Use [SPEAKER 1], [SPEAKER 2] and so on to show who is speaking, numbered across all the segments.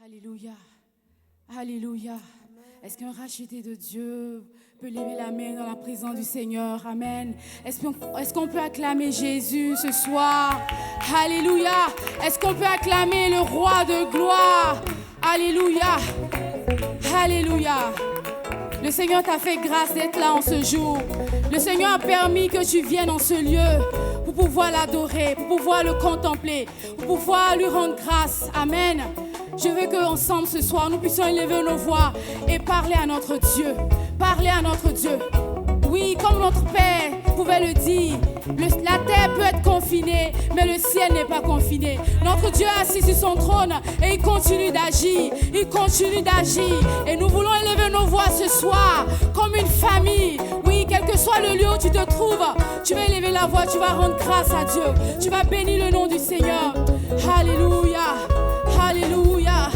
[SPEAKER 1] Alléluia. Alléluia. Est-ce qu'un racheté de Dieu peut lever la main dans la présence du Seigneur? Amen. Est-ce qu'on peut acclamer Jésus ce soir? Alléluia. Est-ce qu'on peut acclamer le roi de gloire? Alléluia. Alléluia. Le Seigneur t'a fait grâce d'être là en ce jour. Le Seigneur a permis que tu viennes en ce lieu pour pouvoir l'adorer, pour pouvoir le contempler, pour pouvoir lui rendre grâce. Amen. Je veux qu'ensemble ce soir, nous puissions élever nos voix et parler à notre Dieu. Parler à notre Dieu. Oui, comme notre Père pouvait le dire, la terre peut être confinée, mais le ciel n'est pas confiné. Notre Dieu est assis sur son trône et il continue d'agir. Il continue d'agir. Et nous voulons élever nos voix ce soir comme une famille. Oui, quel que soit le lieu où tu te trouves, tu vas élever la voix, tu vas rendre grâce à Dieu. Tu vas bénir le nom du Seigneur. Alléluia. Alléluia.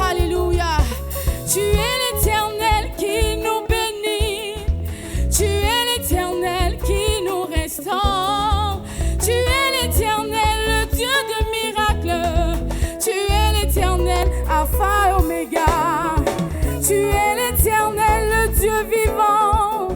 [SPEAKER 1] Alléluia. Tu es l'Éternel qui nous bénit. Tu es l'Éternel qui nous restaure. Tu es l'Éternel, le Dieu de miracles. Tu es l'Éternel, Alpha et Oméga. Tu es l'Éternel, le Dieu vivant.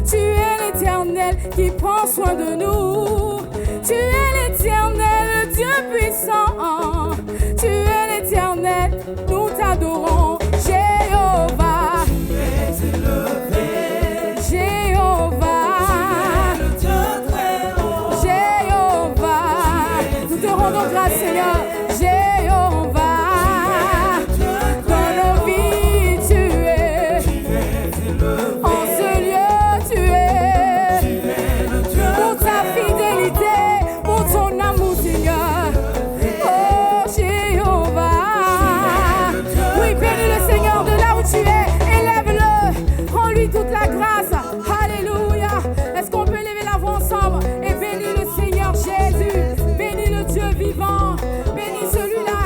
[SPEAKER 1] Tu es l'Éternel qui prend soin de nous. Tu es l'Éternel, le Dieu puissant. Tu es l'Éternel, nous t'adorons. Jéhovah,
[SPEAKER 2] tu es élevé.
[SPEAKER 1] Jéhovah,
[SPEAKER 2] Tu es le Dieu très haut.
[SPEAKER 1] Jéhovah, nous te rendons grâce, Seigneur. Jéhovah, dans nos vies, tu es. En ce lieu, tu es. Pour ta fidélité, pour ton amour, Seigneur. Oh, Jéhovah. Oui, bénis le Seigneur de là où tu es. Élève-le. Rends-lui toute la grâce. Alléluia. Est-ce qu'on peut lever la voix ensemble et bénir le Seigneur Jésus? Bénis le Dieu vivant. Bénis celui-là.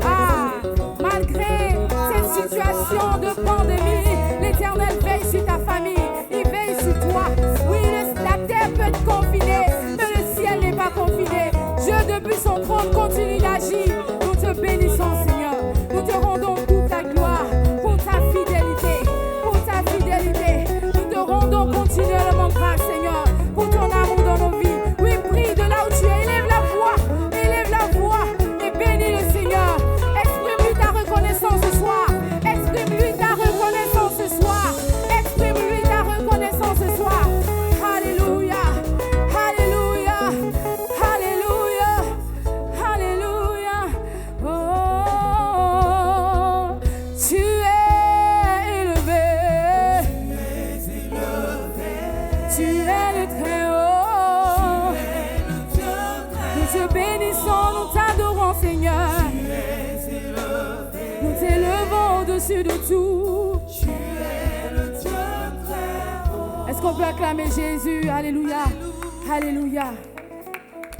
[SPEAKER 1] Ah, malgré cette situation de pandémie, l'Éternel veille sur ta famille. Il veille sur toi. Oui, la terre peut être confinée, mais le ciel n'est pas confiné. Dieu, depuis son trône, continue d'agir. Nous te bénissons, Seigneur. Nous te rendons toute la gloire pour ta fidélité. Pour ta fidélité. Nous te rendons continuellement grâce, Seigneur, pour ton amour dans nos vies. Oui, prie de là où tu es. Élève la voix et bénis le Seigneur. Exprime-lui ta reconnaissance ce soir. Exprime-lui ta reconnaissance ce soir. Exprime-lui ta reconnaissance ce soir. Alléluia. Alléluia. Alléluia. Alléluia. Oh, tu es élevé. Tu es le très haut. Nous te bénissons, nous t'adorons, Seigneur. Nous t'élevons au-dessus de tout. Est-ce qu'on peut acclamer Jésus? Alléluia. Alléluia.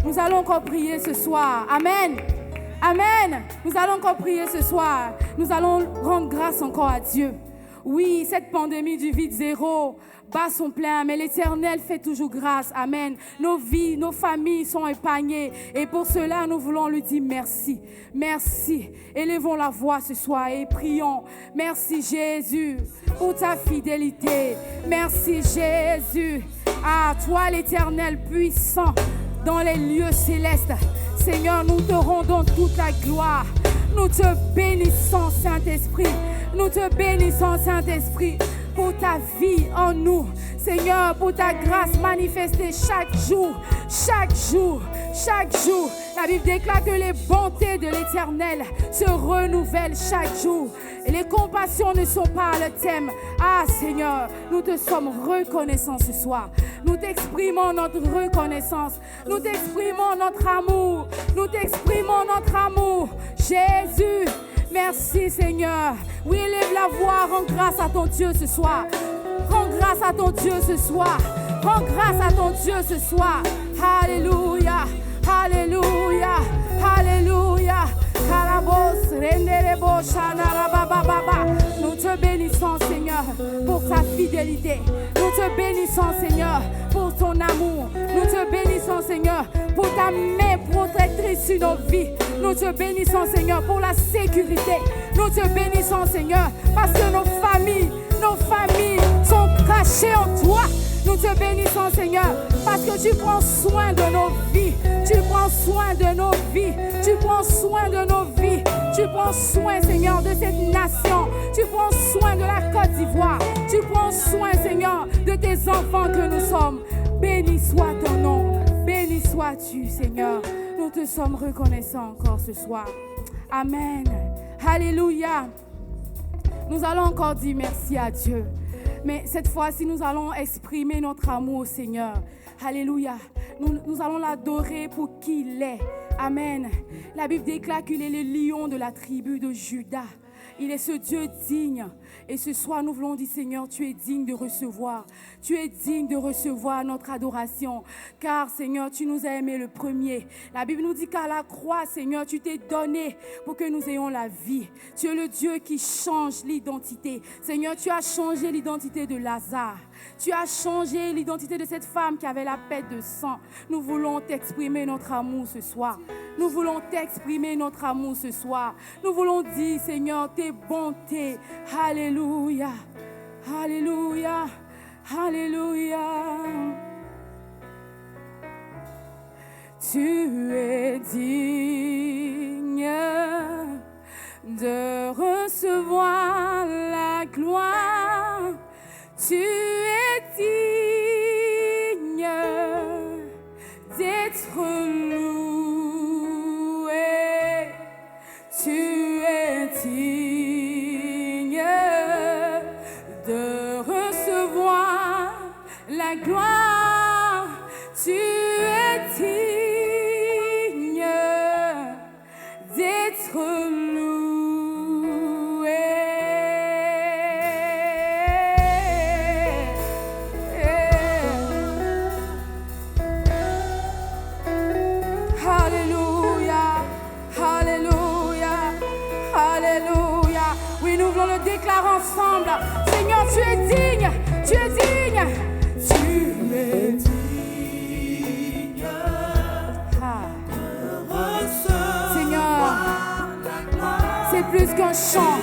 [SPEAKER 1] Nous allons encore prier ce soir. Amen. Amen. Nous allons encore prier ce soir. Nous allons rendre grâce encore à Dieu. Oui, cette pandémie du vide zéro bat son plein, mais l'Éternel fait toujours grâce. Amen. Nos vies, nos familles sont épargnées. Et pour cela, nous voulons lui dire merci. Merci. Élevons la voix ce soir et prions. Merci Jésus pour ta fidélité. Merci Jésus. À toi l'Éternel puissant dans les lieux célestes. Seigneur, nous te rendons toute la gloire. Nous te bénissons, Saint-Esprit. Nous te bénissons, Saint-Esprit, pour ta vie en nous. Seigneur, pour ta grâce manifestée chaque jour, chaque jour, chaque jour. La Bible déclare que les bontés de l'Éternel se renouvellent chaque jour. Et les compassions ne sont pas le thème. Ah Seigneur, nous te sommes reconnaissants ce soir. Nous t'exprimons notre reconnaissance. Nous t'exprimons notre amour. Nous t'exprimons notre amour. Jésus, merci Seigneur. Oui, élève la voix, rends grâce à ton Dieu ce soir. Rends grâce à ton Dieu ce soir. Rends grâce à ton Dieu ce soir. Alléluia. Alléluia. Alléluia. Nous te bénissons, Seigneur, pour ta fidélité. Nous te bénissons, Seigneur, pour ton amour. Nous te bénissons, Seigneur, pour ta main protectrice sur nos vies. Nous te bénissons, Seigneur, pour la sécurité. Nous te bénissons, Seigneur, parce que nos familles sont cachées en toi. Nous te bénissons, Seigneur, parce que tu prends soin de nos vies. Tu prends soin de nos vies. Tu prends soin de nos vies. Tu prends soin, Seigneur, de cette nation. Tu prends soin de la Côte d'Ivoire. Tu prends soin, Seigneur, de tes enfants que nous sommes. Béni soit ton nom. Béni sois-tu, Seigneur. Nous te sommes reconnaissants encore ce soir. Amen. Alléluia. Nous allons encore dire merci à Dieu. Mais cette fois-ci, nous allons exprimer notre amour au Seigneur. Alléluia. Nous allons l'adorer pour qui il est. Amen. La Bible déclare qu'il est le lion de la tribu de Juda. Il est ce Dieu digne. Et ce soir, nous voulons dire, Seigneur, tu es digne de recevoir. Tu es digne de recevoir notre adoration. Car, Seigneur, tu nous as aimés le premier. La Bible nous dit qu'à la croix, Seigneur, tu t'es donné pour que nous ayons la vie. Tu es le Dieu qui change l'identité. Seigneur, tu as changé l'identité de Lazare. Tu as changé l'identité de cette femme qui avait la perte de sang. Nous voulons t'exprimer notre amour ce soir. Nous voulons t'exprimer notre amour ce soir. Nous voulons dire, Seigneur, tes bontés. Alléluia. Alléluia. Alléluia. Tu es digne de recevoir la gloire. Tu es digne d'être loué. Tu es digne de recevoir la gloire. Tu es digne d'être loué. Déclare ensemble, Seigneur, tu es digne, tu es digne, tu es digne. Seigneur, c'est plus qu'un chant,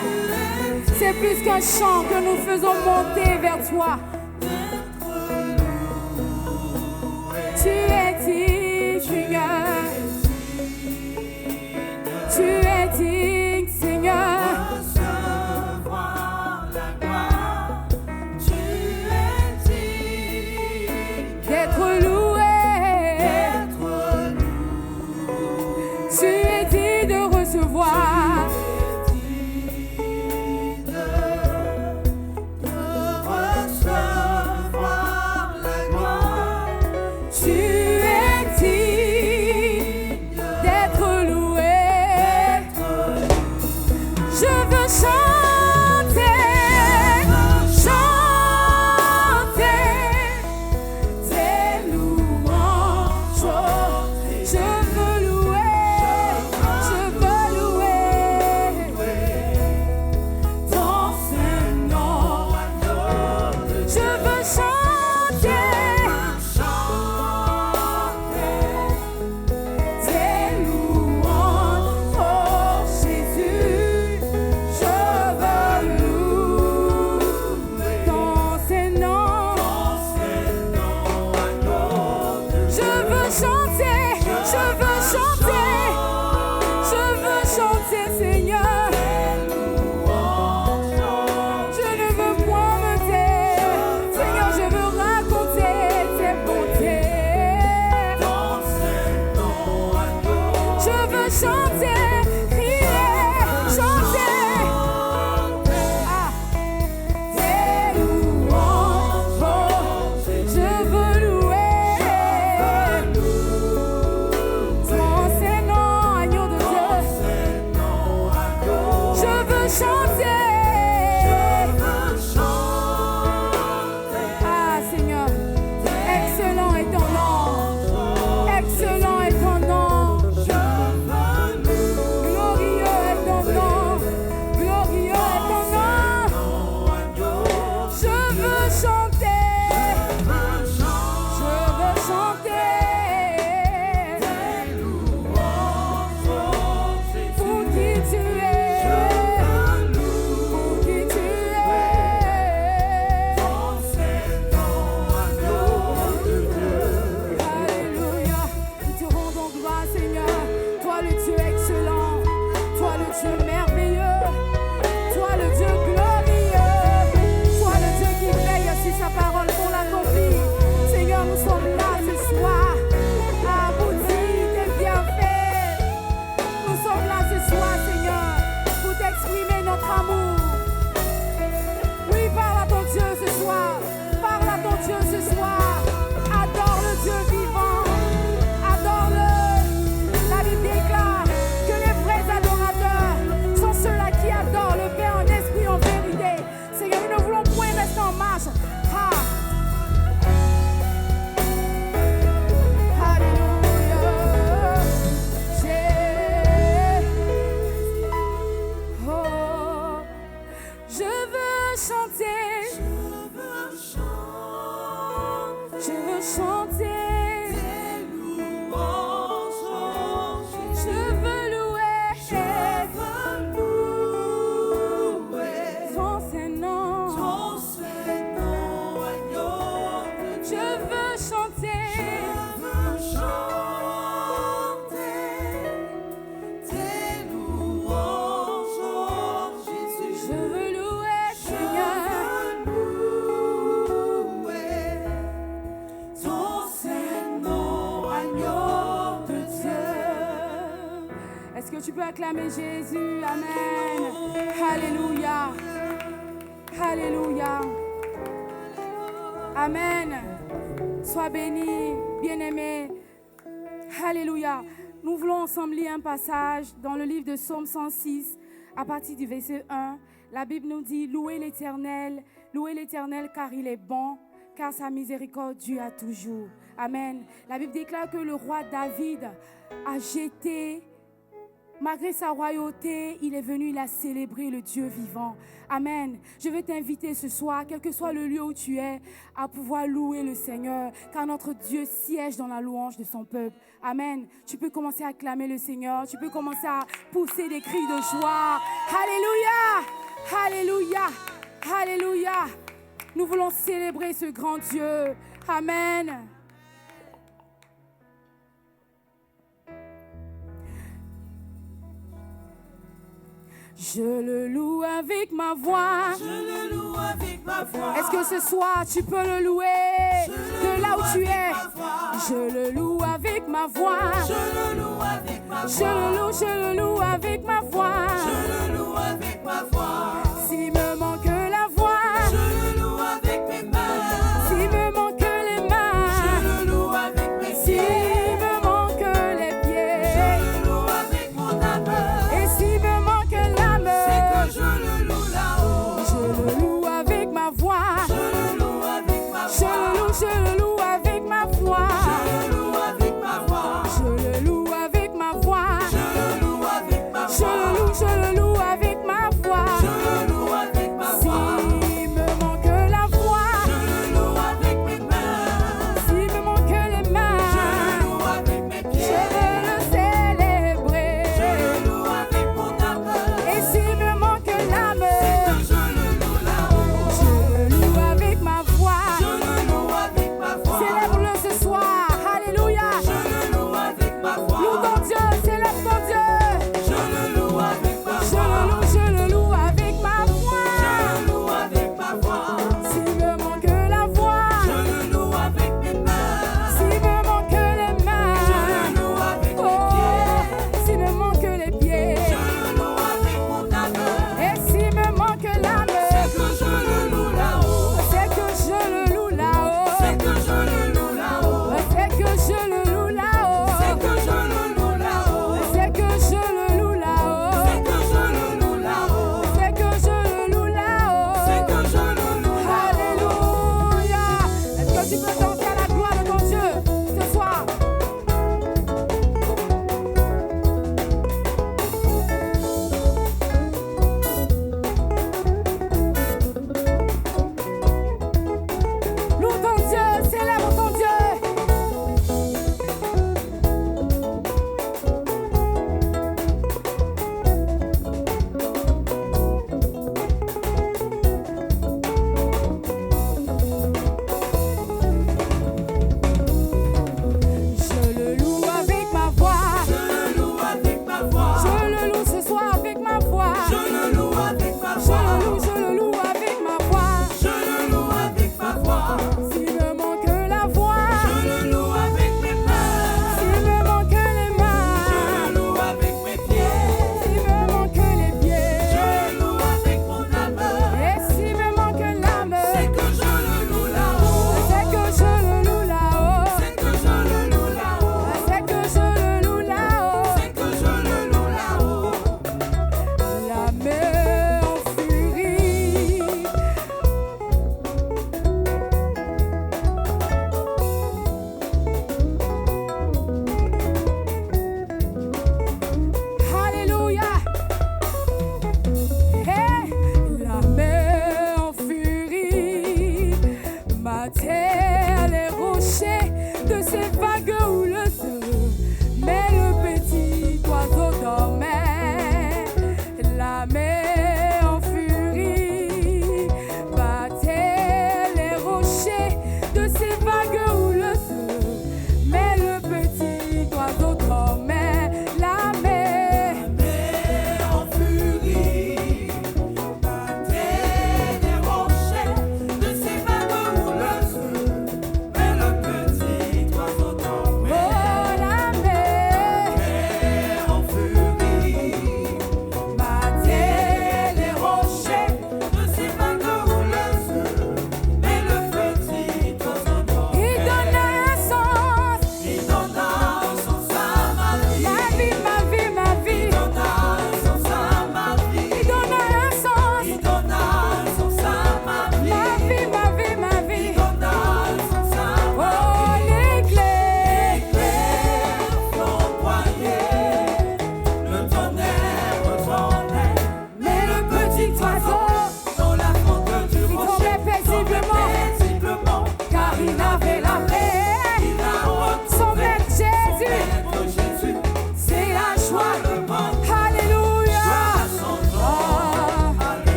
[SPEAKER 1] c'est plus qu'un chant que nous faisons monter vers toi. Tu es digne, tu es digne, Seigneur. acclamer Jésus. Amen. Alléluia. Alléluia. Amen. Sois béni, bien-aimé. Alléluia. Nous voulons ensemble lire un passage dans le livre de Psaume 106, à partir du verset 1. La Bible nous dit, louez l'Éternel car il est bon, car sa miséricorde dure à toujours. Amen. La Bible déclare que le roi David a jeté, malgré sa royauté, il est venu, il a célébré le Dieu vivant. Amen. Je veux t'inviter ce soir, quel que soit le lieu où tu es, à pouvoir louer le Seigneur, car notre Dieu siège dans la louange de son peuple. Amen. Tu peux commencer à acclamer le Seigneur, tu peux commencer à pousser des cris de joie. Alléluia! Alléluia! Alléluia! Nous voulons célébrer ce grand Dieu. Amen. Je le loue avec ma voix.
[SPEAKER 2] Je le loue avec ma voix.
[SPEAKER 1] Est-ce que ce soir tu peux le louer de là où tu es? Je le loue avec ma voix.
[SPEAKER 2] Je le loue avec ma voix.
[SPEAKER 1] Je le loue avec ma voix.
[SPEAKER 2] Je le loue avec ma voix.
[SPEAKER 1] S'il me manque la voix,
[SPEAKER 2] je le loue avec mes mains.
[SPEAKER 1] S'il me manque les mains,
[SPEAKER 2] je le loue avec mes pieds.
[SPEAKER 1] S'il me manque les pieds,
[SPEAKER 2] je le loue avec mon âme.
[SPEAKER 1] Et s'il me manque l'âme,
[SPEAKER 2] c'est que je le loue là-haut.
[SPEAKER 1] Je le loue avec ma voix.
[SPEAKER 2] Je le loue avec ma voix.
[SPEAKER 1] Je le loue avec ma voix.
[SPEAKER 2] Je le loue avec ma voix.
[SPEAKER 1] Je le loue avec ma voix.
[SPEAKER 2] Je le loue avec ma voix.
[SPEAKER 1] Je le loue avec ma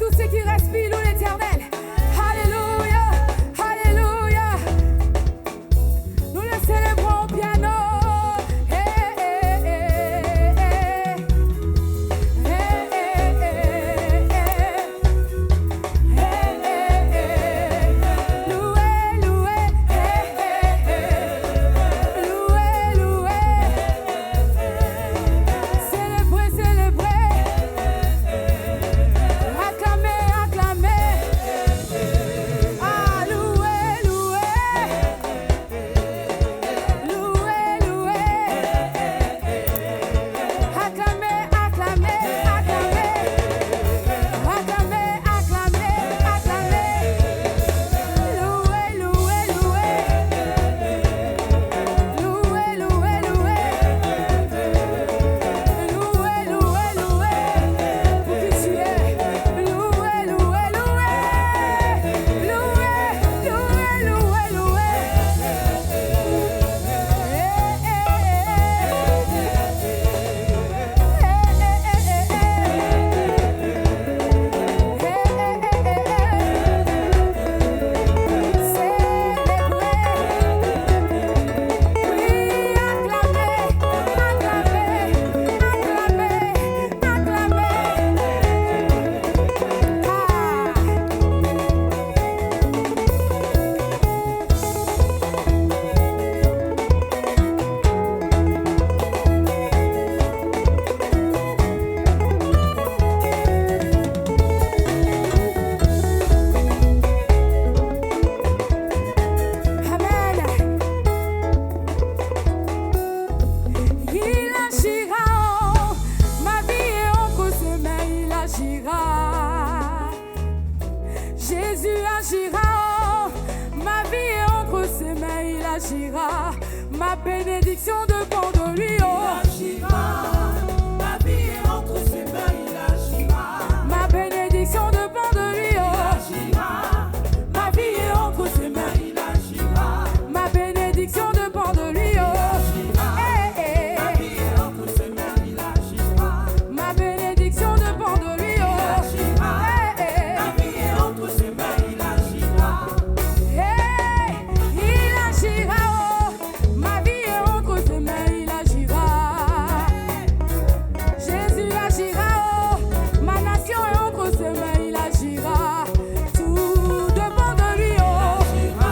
[SPEAKER 1] tous ceux qui respirent louent l'Éternel. Alléluia, alléluia. Nous le célébrons au piano. Jésus agira, ma vie est entre ses mains, il agira, ma bénédiction dépend de lui.
[SPEAKER 2] Il agira, ma vie est entre ses mains, il agira.
[SPEAKER 1] Ma bénédiction dépend de lui.
[SPEAKER 2] Il agira, ma vie est entre ses mains, il agira.
[SPEAKER 1] Ma bénédiction dépend de lui.
[SPEAKER 2] Il agira, ma vie est entre ses mains, il agira.
[SPEAKER 1] Ma bénédiction dépend de lui.
[SPEAKER 2] Il agira, ma vie est entre ses mains, il agira.
[SPEAKER 1] Il agira, oh, ma vie est entre ses mains, il agira. Jésus agira, oh, ma nation est entre ses mains, il agira. Tout dépend de lui, oh.
[SPEAKER 2] Ma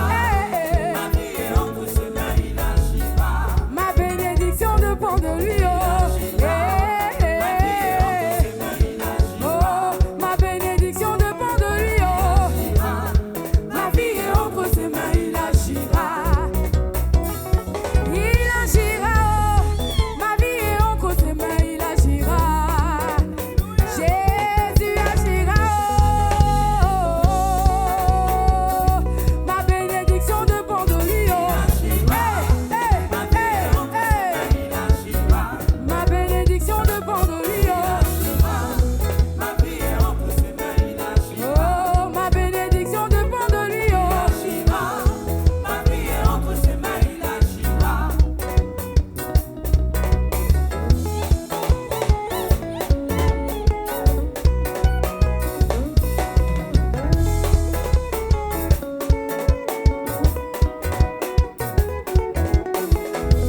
[SPEAKER 2] vie est entre ses mains, il agira.
[SPEAKER 1] Ma bénédiction dépend de lui, oh. Oh, ma bénédiction dépend de lui, oh. Ma vie est entre ses mains, il agira. Il agira, oh, ma vie est entre ses mains, il agira. Jésus agira, oh, ma bénédiction dépend de lui, oh. Ma bénédiction dépend de lui, oh.
[SPEAKER 2] Ma vie est entre ses mains, il agira.
[SPEAKER 1] Oh, ma bénédiction dépend de lui, oh.
[SPEAKER 2] Ma vie est entre ses mains, il agira.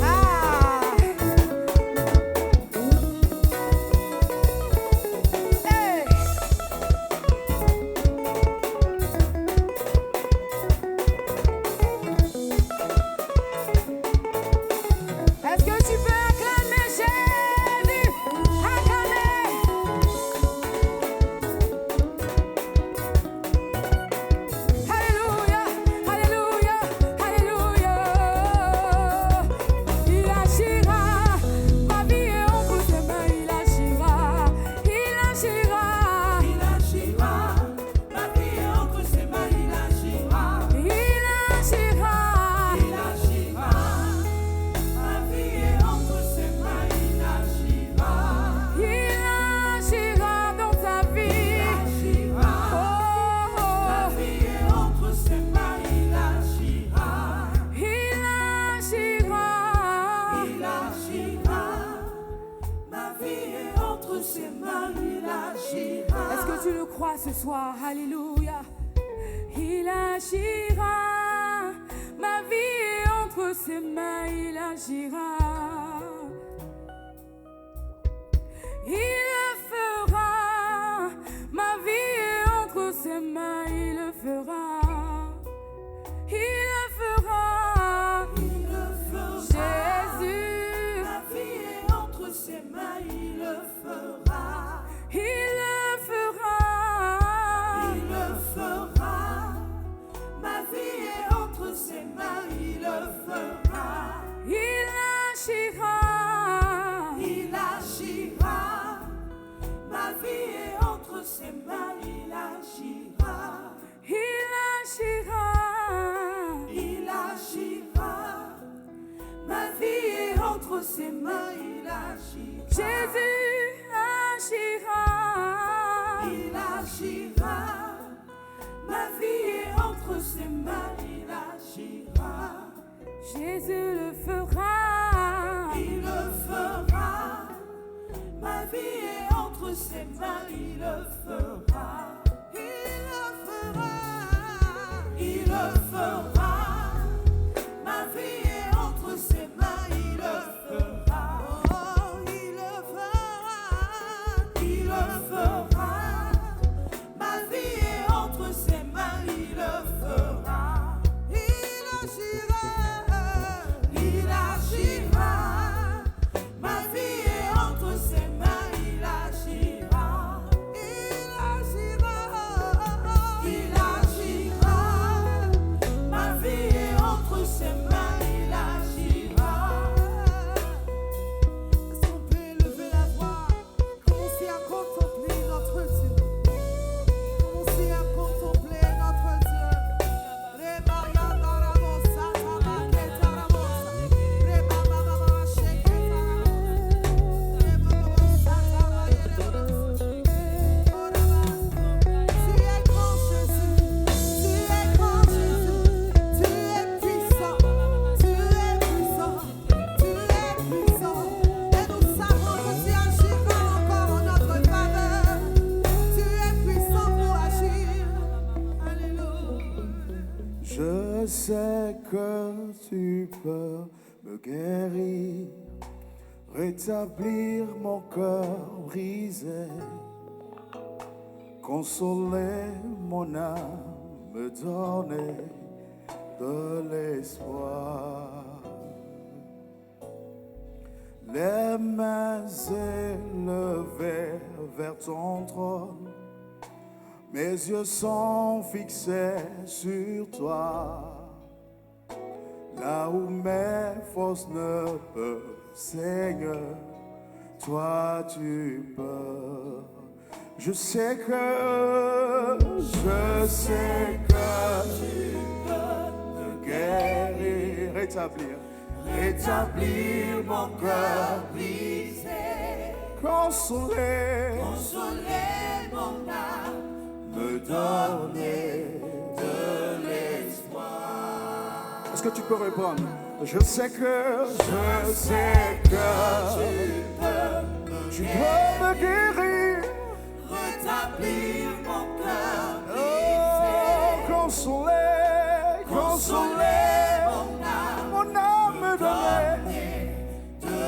[SPEAKER 1] Ah. Hey. Est-ce que tu peux acclamer Jésus? Acclamer. Alléluia, alléluia, alléluia. Il agira, ma vie est entre ses mains, il agira. Il agira,
[SPEAKER 2] Il agira. Ma vie est entre ses mains, il agira.
[SPEAKER 1] il agira.
[SPEAKER 2] Il agira. Ma vie est entre ses mains, il agira.
[SPEAKER 1] Il agira dans ta vie.
[SPEAKER 2] Agira.
[SPEAKER 1] Oh,
[SPEAKER 2] Ma vie est entre ses mains, il agira.
[SPEAKER 1] il agira.
[SPEAKER 2] Il agira. Ma vie est entre ses mains, il agira.
[SPEAKER 1] Est-ce que tu le crois ce soir, alléluia. Il agira, ma vie est entre ses mains, il agira. Il le fera, ma vie est entre ses mains, il le fera. Il le fera,
[SPEAKER 2] Il le fera.
[SPEAKER 1] Jésus.
[SPEAKER 2] Ma vie est entre ses mains, il le fera.
[SPEAKER 1] Il le fera,
[SPEAKER 2] Il le fera. Ma vie est entre ses mains, il le fera.
[SPEAKER 1] il agira.
[SPEAKER 2] Il agira. Ma vie est entre ses mains, il agira.
[SPEAKER 1] Il agira.
[SPEAKER 2] Il agira. Ma vie est entre ses mains, il agira.
[SPEAKER 1] Jésus agira.
[SPEAKER 2] Il agira. Ma vie est entre ses mains, il agira.
[SPEAKER 1] Jésus le fera.
[SPEAKER 2] Il le fera. Ma vie est entre ses mains, il le fera. Il le fera. Il le fera. Ma vie est entre ses mains, il le fera. Oh, il le fera. Il le fera. Ma vie est entre ses mains, il le fera. Il agira. Il agira. Ma vie est entre ses mains, il agira. Il agira. Il agira. Ma vie est entre ses mains, il agira. Est-ce qu'on peut élever la voix? Commencez à contempler notre Dieu. Commencez à contempler notre Dieu. Tu es grand Jésus, tu es grand Jésus, tu es puissant, tu es puissant, tu es puissant. Et nous savons que tu agiras encore en notre faveur. Tu es puissant pour agir. Alléluia.
[SPEAKER 3] Je sais que tu peux me guérir, rétablir mon cœur brisé, consoler mon âme, me donner de l'espoir. Les mains élevées vers ton trône, mes yeux sont fixés sur toi. Là où mes forces ne peuvent, Seigneur, toi tu peux. Je sais que tu peux me guérir, rétablir mon cœur
[SPEAKER 2] brisé,
[SPEAKER 3] consoler,
[SPEAKER 2] consoler mon âme,
[SPEAKER 3] me donner
[SPEAKER 2] de l'espoir.
[SPEAKER 3] Est-ce que tu peux répondre? Je sais que tu peux me guérir,
[SPEAKER 2] rétablir mon cœur
[SPEAKER 3] oh,
[SPEAKER 2] brisé,
[SPEAKER 3] consoler, mon âme, me donner
[SPEAKER 2] de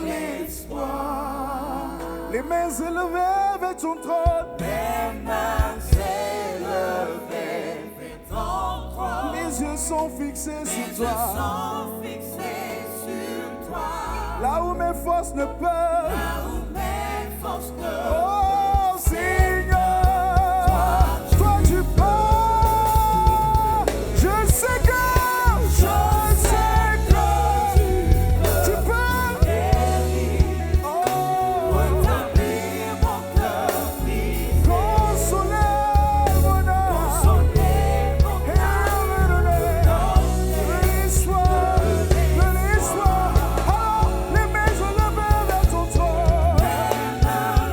[SPEAKER 2] l'espoir.
[SPEAKER 3] les mains élevées vers ton trône,
[SPEAKER 2] Les mains élevées vers ton trône,
[SPEAKER 3] mes yeux sont fixés
[SPEAKER 2] mes
[SPEAKER 3] sur
[SPEAKER 2] yeux
[SPEAKER 3] toi.
[SPEAKER 2] sont fixés sur toi.
[SPEAKER 3] Là où mes forces ne peuvent,
[SPEAKER 2] Là où mes forces ne
[SPEAKER 3] oh Seigneur, toi tu peux. Je sais que tu peux
[SPEAKER 2] guérir,
[SPEAKER 3] oh,
[SPEAKER 2] rétablir mon cœur brisé,
[SPEAKER 3] consoler mon âme,
[SPEAKER 2] consoler mon
[SPEAKER 3] et
[SPEAKER 2] âme,
[SPEAKER 3] me donner de l'espoir. Alors les mains élevées vers ton trône,
[SPEAKER 2] les mains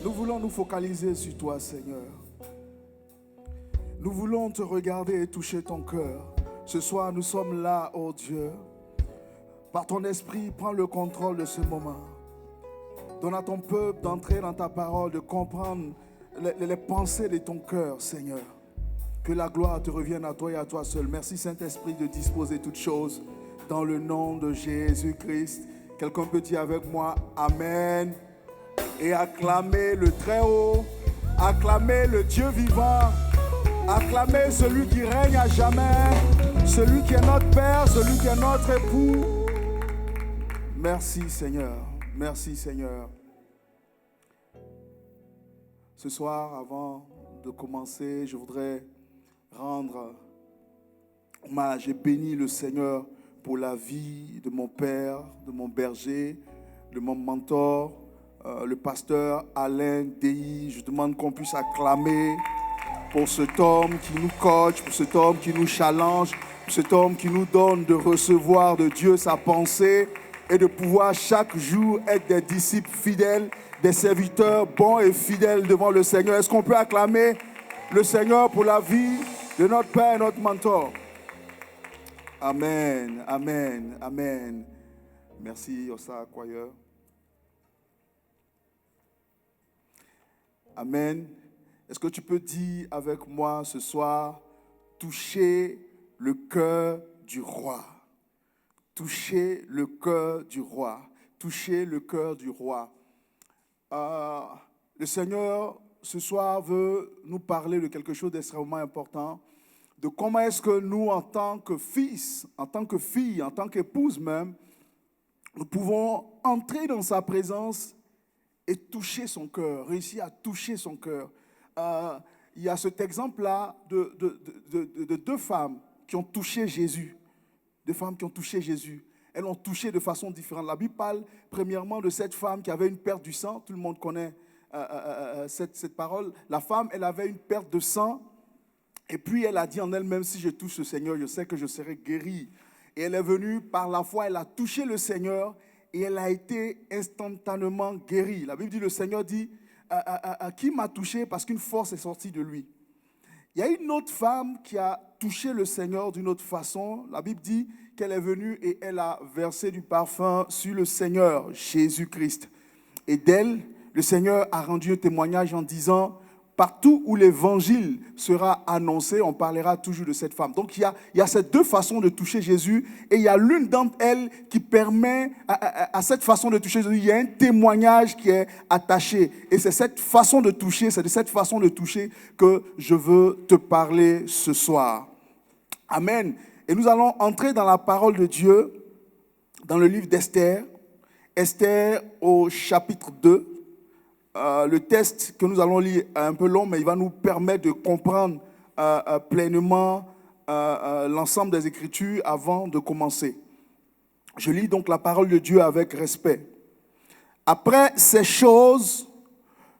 [SPEAKER 3] Nous voulons nous focaliser sur toi, Seigneur. Nous voulons te regarder et toucher ton cœur. Ce soir, nous sommes là, oh Dieu. Par ton esprit, prends le contrôle de ce moment. Donne à ton peuple d'entrer dans ta parole, de comprendre les pensées de ton cœur, Seigneur. Que la gloire te revienne à toi et à toi seul. Merci, Saint-Esprit, de disposer toutes choses dans le nom de Jésus-Christ. Quelqu'un peut dire avec moi, Amen. Et acclamer le Très-Haut, acclamer le Dieu vivant, acclamer celui qui règne à jamais, celui qui est notre Père, celui qui est notre époux. Merci Seigneur, merci Seigneur. Ce soir, avant de commencer, je voudrais rendre hommage et bénir le Seigneur pour la vie de mon père, de mon berger, de mon mentor, le pasteur Alain Déhi. Je demande qu'on puisse acclamer pour cet homme qui nous coach, pour cet homme qui nous challenge, pour cet homme qui nous donne de recevoir de Dieu sa pensée et de pouvoir chaque jour être des disciples fidèles, des serviteurs bons et fidèles devant le Seigneur. Est-ce qu'on peut acclamer le Seigneur pour la vie de notre Père et notre mentor? Amen, amen, amen. Merci, Osa Choir. Amen. Est-ce que tu peux dire avec moi ce soir, toucher le cœur du roi? Toucher le cœur du roi. Toucher le cœur du roi. Le Seigneur, ce soir, veut nous parler de quelque chose d'extrêmement important, de comment est-ce que nous, en tant que fils, en tant que fille, en tant qu'épouse même, nous pouvons entrer dans sa présence et toucher son cœur, réussir à toucher son cœur. Il y a cet exemple-là de deux femmes qui ont touché Jésus. Deux femmes qui ont touché Jésus. Elles l'ont touché de façon différente. La Bible parle premièrement de cette femme qui avait une perte du sang. Tout le monde connaît cette parole. La femme, elle avait une perte de sang. Et puis elle a dit en elle-même, si je touche le Seigneur, je sais que je serai guérie. Et elle est venue par la foi, elle a touché le Seigneur et elle a été instantanément guérie. La Bible dit, le Seigneur dit, qui m'a touché parce qu'une force est sortie de lui. Il y a une autre femme qui a touché le Seigneur d'une autre façon. La Bible dit qu'elle est venue et elle a versé du parfum sur le Seigneur, Jésus-Christ. Et d'elle, le Seigneur a rendu un témoignage en disant, partout où l'évangile sera annoncé, on parlera toujours de cette femme. Donc il y a ces deux façons de toucher Jésus et il y a l'une d'entre elles qui permet à cette façon de toucher Jésus, il y a un témoignage qui est attaché. Et c'est cette façon de toucher, c'est de cette façon de toucher que je veux te parler ce soir. Amen. Et nous allons entrer dans la parole de Dieu, dans le livre d'Esther. Esther au chapitre 2. Le texte que nous allons lire est un peu long, mais il va nous permettre de comprendre pleinement l'ensemble des Écritures avant de commencer. Je lis donc la parole de Dieu avec respect. Après ces choses,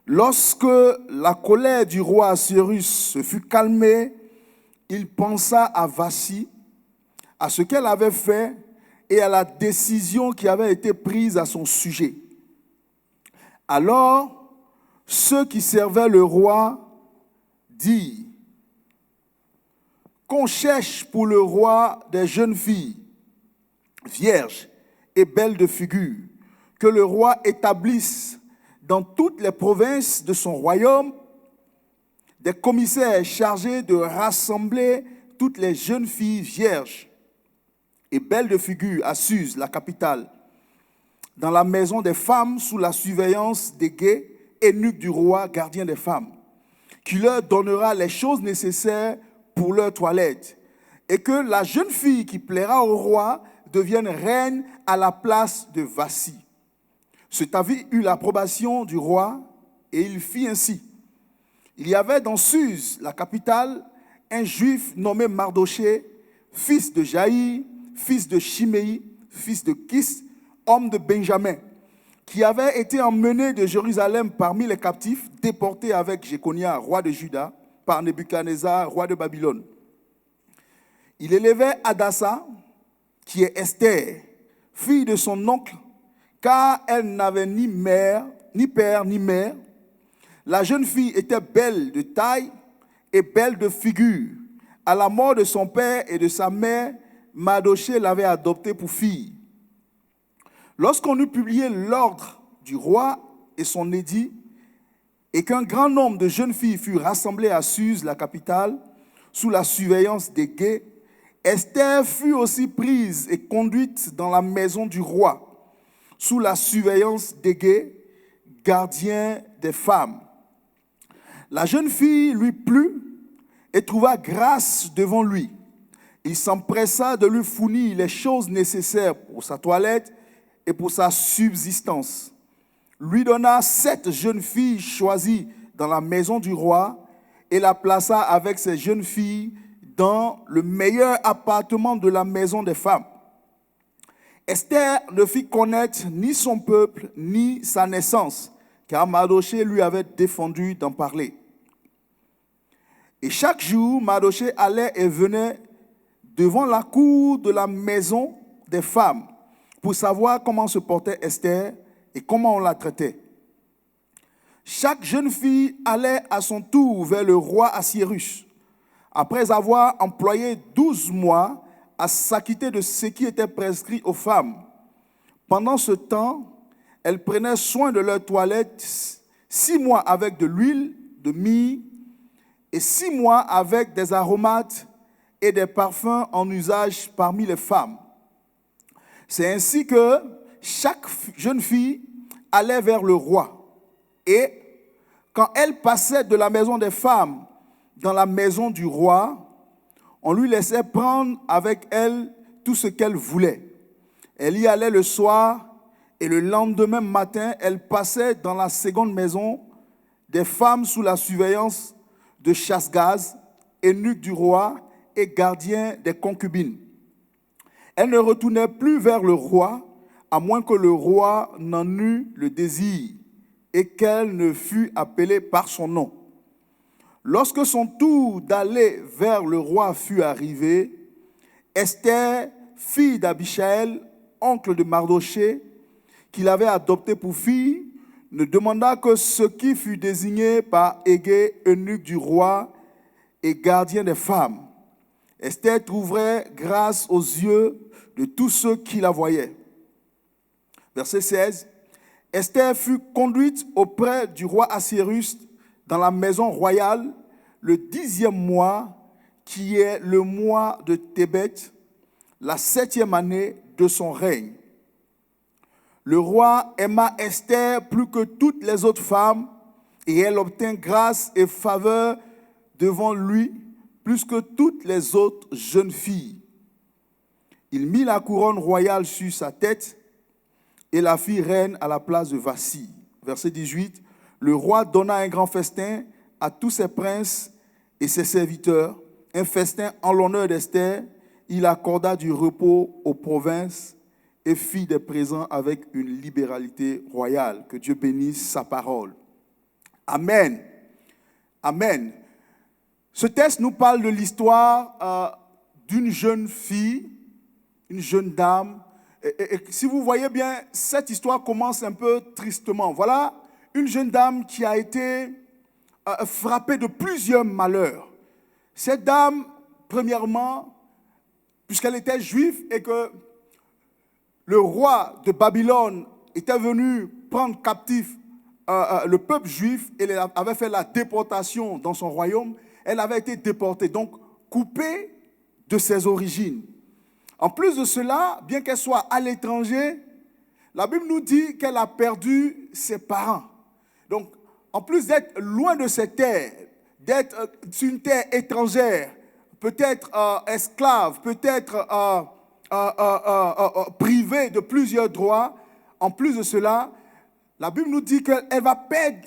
[SPEAKER 3] lorsque la colère du roi Assuérus se fut calmée, il pensa à Vasthi, à ce qu'elle avait fait et à la décision qui avait été prise à son sujet. Alors, ceux qui servaient le roi dirent qu'on cherche pour le roi des jeunes filles, vierges et belles de figure, que le roi établisse dans toutes les provinces de son royaume des commissaires chargés de rassembler toutes les jeunes filles vierges et belles de figure à Suse, la capitale, dans la maison des femmes sous la surveillance des guets, eunuque du roi, gardien des femmes, qui leur donnera les choses nécessaires pour leur toilette, et que la jeune fille qui plaira au roi devienne reine à la place de Vasthi. Cet avis eut l'approbation du roi, et il fit ainsi. Il y avait dans Suse, la capitale, un juif nommé Mardoché, fils de Jaïr, fils de Chiméi, fils de Kis, homme de Benjamin, qui avait été emmené de Jérusalem parmi les captifs, déporté avec Jéconia, roi de Juda, par Nebuchadnezzar, roi de Babylone. Il élevait Hadassa, qui est Esther, fille de son oncle, car elle n'avait ni mère, ni père, ni mère. La jeune fille était belle de taille et belle de figure. À la mort de son père et de sa mère, Mardochée l'avait adoptée pour fille. Lorsqu'on eut publié l'ordre du roi et son édit, et qu'un grand nombre de jeunes filles furent rassemblées à Suse, la capitale, sous la surveillance des guets, Esther fut aussi prise et conduite dans la maison du roi, sous la surveillance des guets, gardiens des femmes. La jeune fille lui plut et trouva grâce devant lui. Il s'empressa de lui fournir les choses nécessaires pour sa toilette et pour sa subsistance. Lui donna 7 jeunes filles choisies dans la maison du roi et la plaça avec ses jeunes filles dans le meilleur appartement de la maison des femmes. Esther ne fit connaître ni son peuple ni sa naissance, car Mardochée lui avait défendu d'en parler. Et chaque jour, Mardochée allait et venait devant la cour de la maison des femmes pour savoir comment se portait Esther et comment on la traitait. Chaque jeune fille allait à son tour vers le roi Assuérus, après avoir employé 12 mois à s'acquitter de ce qui était prescrit aux femmes. Pendant ce temps, elles prenaient soin de leur toilette 6 mois avec de l'huile de myrrhe et 6 mois avec des aromates et des parfums en usage parmi les femmes. C'est ainsi que chaque jeune fille allait vers le roi. Et quand elle passait de la maison des femmes dans la maison du roi, on lui laissait prendre avec elle tout ce qu'elle voulait. Elle y allait le soir et le lendemain matin, elle passait dans la seconde maison des femmes sous la surveillance de Chasse-Gaz, eunuque du roi et gardien des concubines. Elle ne retournait plus vers le roi, à moins que le roi n'en eût le désir et qu'elle ne fût appelée par son nom. Lorsque son tour d'aller vers le roi fut arrivé, Esther, fille d'Abichaël, oncle de Mardochée, qu'il avait adopté pour fille, ne demanda que ce qui fut désigné par Hégé, eunuque du roi et gardien des femmes. Esther trouverait grâce aux yeux de tous ceux qui la voyaient. Verset 16. Esther fut conduite auprès du roi Assuérus dans la maison royale le 10e mois, qui est le mois de Tébet, la 7e année de son règne. Le roi aima Esther plus que toutes les autres femmes, et elle obtint grâce et faveur devant lui plus que toutes les autres jeunes filles. Il mit la couronne royale sur sa tête et la fit reine à la place de Vasthi. Verset 18. Le roi donna un grand festin à tous ses princes et ses serviteurs, un festin en l'honneur d'Esther. Il accorda du repos aux provinces et fit des présents avec une libéralité royale. Que Dieu bénisse sa parole. Amen. Amen. Ce texte nous parle de l'histoire d'une jeune fille, une jeune dame. Et si vous voyez bien, cette histoire commence un peu tristement. Voilà une jeune dame qui a été frappée de plusieurs malheurs. Cette dame, premièrement, puisqu'elle était juive et que le roi de Babylone était venu prendre captif le peuple juif et avait fait la déportation dans son royaume, elle avait été déportée, donc coupée de ses origines. En plus de cela, bien qu'elle soit à l'étranger, la Bible nous dit qu'elle a perdu ses parents. Donc, en plus d'être loin de ses terres, d'être sur une terre étrangère, peut-être esclave, peut-être privée de plusieurs droits, en plus de cela, la Bible nous dit qu'elle va perdre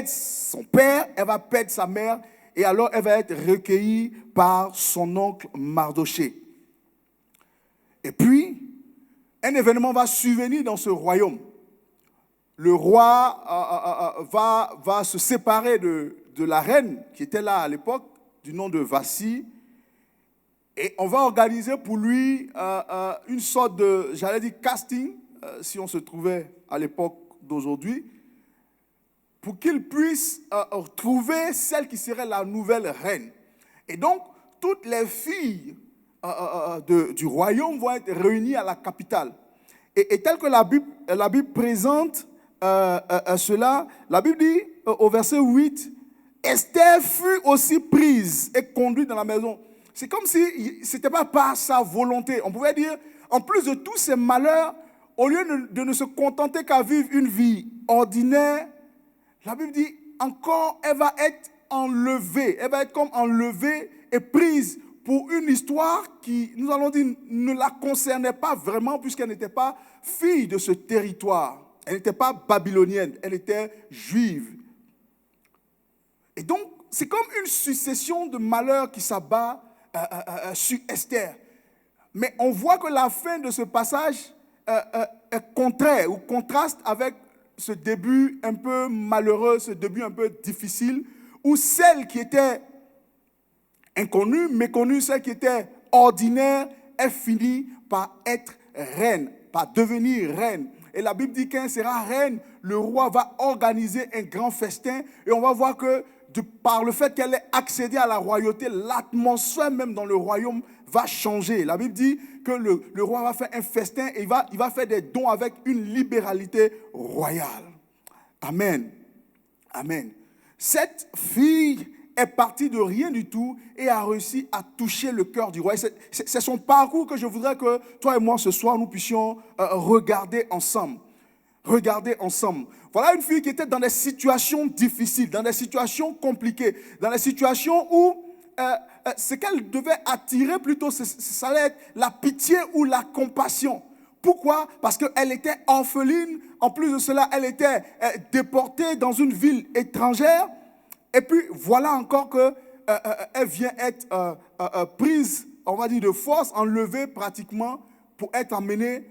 [SPEAKER 3] son père, elle va perdre sa mère, et alors elle va être recueillie par son oncle Mardochée. Et puis, un événement va survenir dans ce royaume. Le roi va se séparer de la reine qui était là à l'époque, du nom de Vasthi, et on va organiser pour lui une sorte de, j'allais dire casting, si on se trouvait à l'époque d'aujourd'hui, pour qu'il puisse trouver celle qui serait la nouvelle reine. Et donc, toutes les filles du royaume vont être réunies à la capitale. Et tel que la Bible présente cela, la Bible dit au verset 8, Esther fut aussi prise et conduite dans la maison. C'est comme si ce n'était pas par sa volonté. On pouvait dire, en plus de tous ces malheurs, au lieu de ne se contenter qu'à vivre une vie ordinaire, la Bible dit encore, elle va être enlevée. Elle va être comme enlevée et prise pour une histoire qui, nous allons dire, ne la concernait pas vraiment puisqu'elle n'était pas fille de ce territoire. Elle n'était pas babylonienne, elle était juive. Et donc, c'est comme une succession de malheurs qui s'abat sur Esther. Mais on voit que la fin de ce passage est contraire ou contraste avec ce début un peu malheureux, ce début un peu difficile, où celle qui était inconnue, méconnue, celle qui était ordinaire, elle finit par être reine, par devenir reine. Et la Bible dit qu'elle sera reine, le roi va organiser un grand festin et on va voir que par le fait qu'elle ait accédé à la royauté, l'atmosphère même dans le royaume va changer. La Bible dit que le roi va faire un festin et il va faire des dons avec une libéralité royale. Amen. Amen. Cette fille est partie de rien du tout et a réussi à toucher le cœur du roi. C'est son parcours que je voudrais que toi et moi ce soir nous puissions regarder ensemble. Regarder ensemble. Voilà une fille qui était dans des situations difficiles, dans des situations compliquées, dans des situations où ce qu'elle devait attirer plutôt, ça allait être la pitié ou la compassion. Pourquoi? Parce qu'elle était orpheline. En plus de cela, elle était déportée dans une ville étrangère. Et puis, voilà encore qu'elle vient être prise, on va dire, de force, enlevée pratiquement pour être emmenée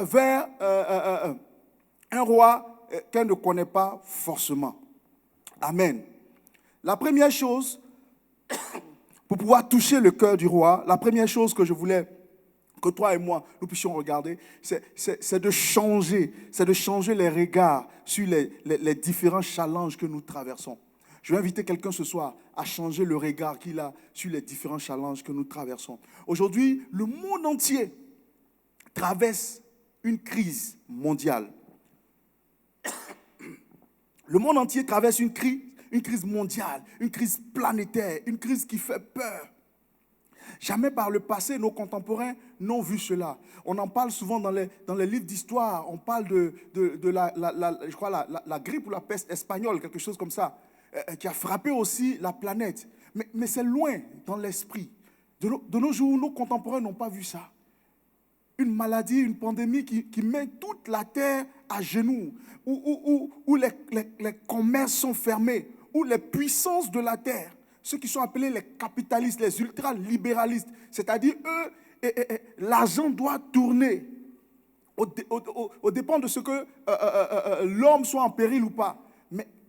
[SPEAKER 3] vers un roi qu'elle ne connaît pas forcément. Amen. La première chose, pour pouvoir toucher le cœur du roi, la première chose que je voulais que toi et moi, nous puissions regarder, c'est de changer les regards sur les différents challenges que nous traversons. Je vais inviter quelqu'un ce soir à changer le regard qu'il a sur les différents challenges que nous traversons. Aujourd'hui, le monde entier traverse une crise mondiale. Le monde entier traverse une crise mondiale, une crise planétaire, une crise qui fait peur. Jamais par le passé, nos contemporains n'ont vu cela. On en parle souvent dans les livres d'histoire. On parle de la grippe ou la peste espagnole, quelque chose comme ça, qui a frappé aussi la planète. Mais c'est loin dans l'esprit. De nos jours, nos contemporains n'ont pas vu ça. Une maladie, une pandémie qui met toute la terre à genoux, où les commerces sont fermés, où les puissances de la terre, ceux qui sont appelés les capitalistes, les ultralibéralistes, c'est-à-dire eux, l'argent doit tourner au dépend de ce que l'homme soit en péril ou pas.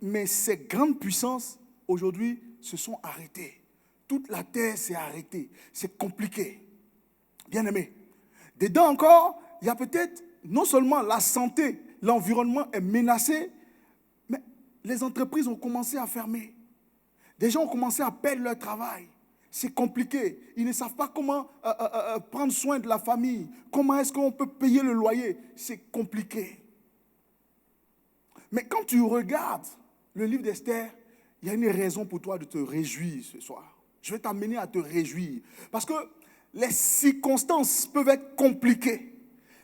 [SPEAKER 3] Mais ces grandes puissances, aujourd'hui, se sont arrêtées. Toute la terre s'est arrêtée. C'est compliqué. Bien-aimés. Dedans encore, il y a peut-être non seulement la santé, l'environnement est menacé, mais les entreprises ont commencé à fermer. Des gens ont commencé à perdre leur travail. C'est compliqué. Ils ne savent pas comment prendre soin de la famille. Comment est-ce qu'on peut payer le loyer? C'est compliqué. Mais quand tu regardes le livre d'Esther, il y a une raison pour toi de te réjouir ce soir. Je vais t'amener à te réjouir. Parce que les circonstances peuvent être compliquées.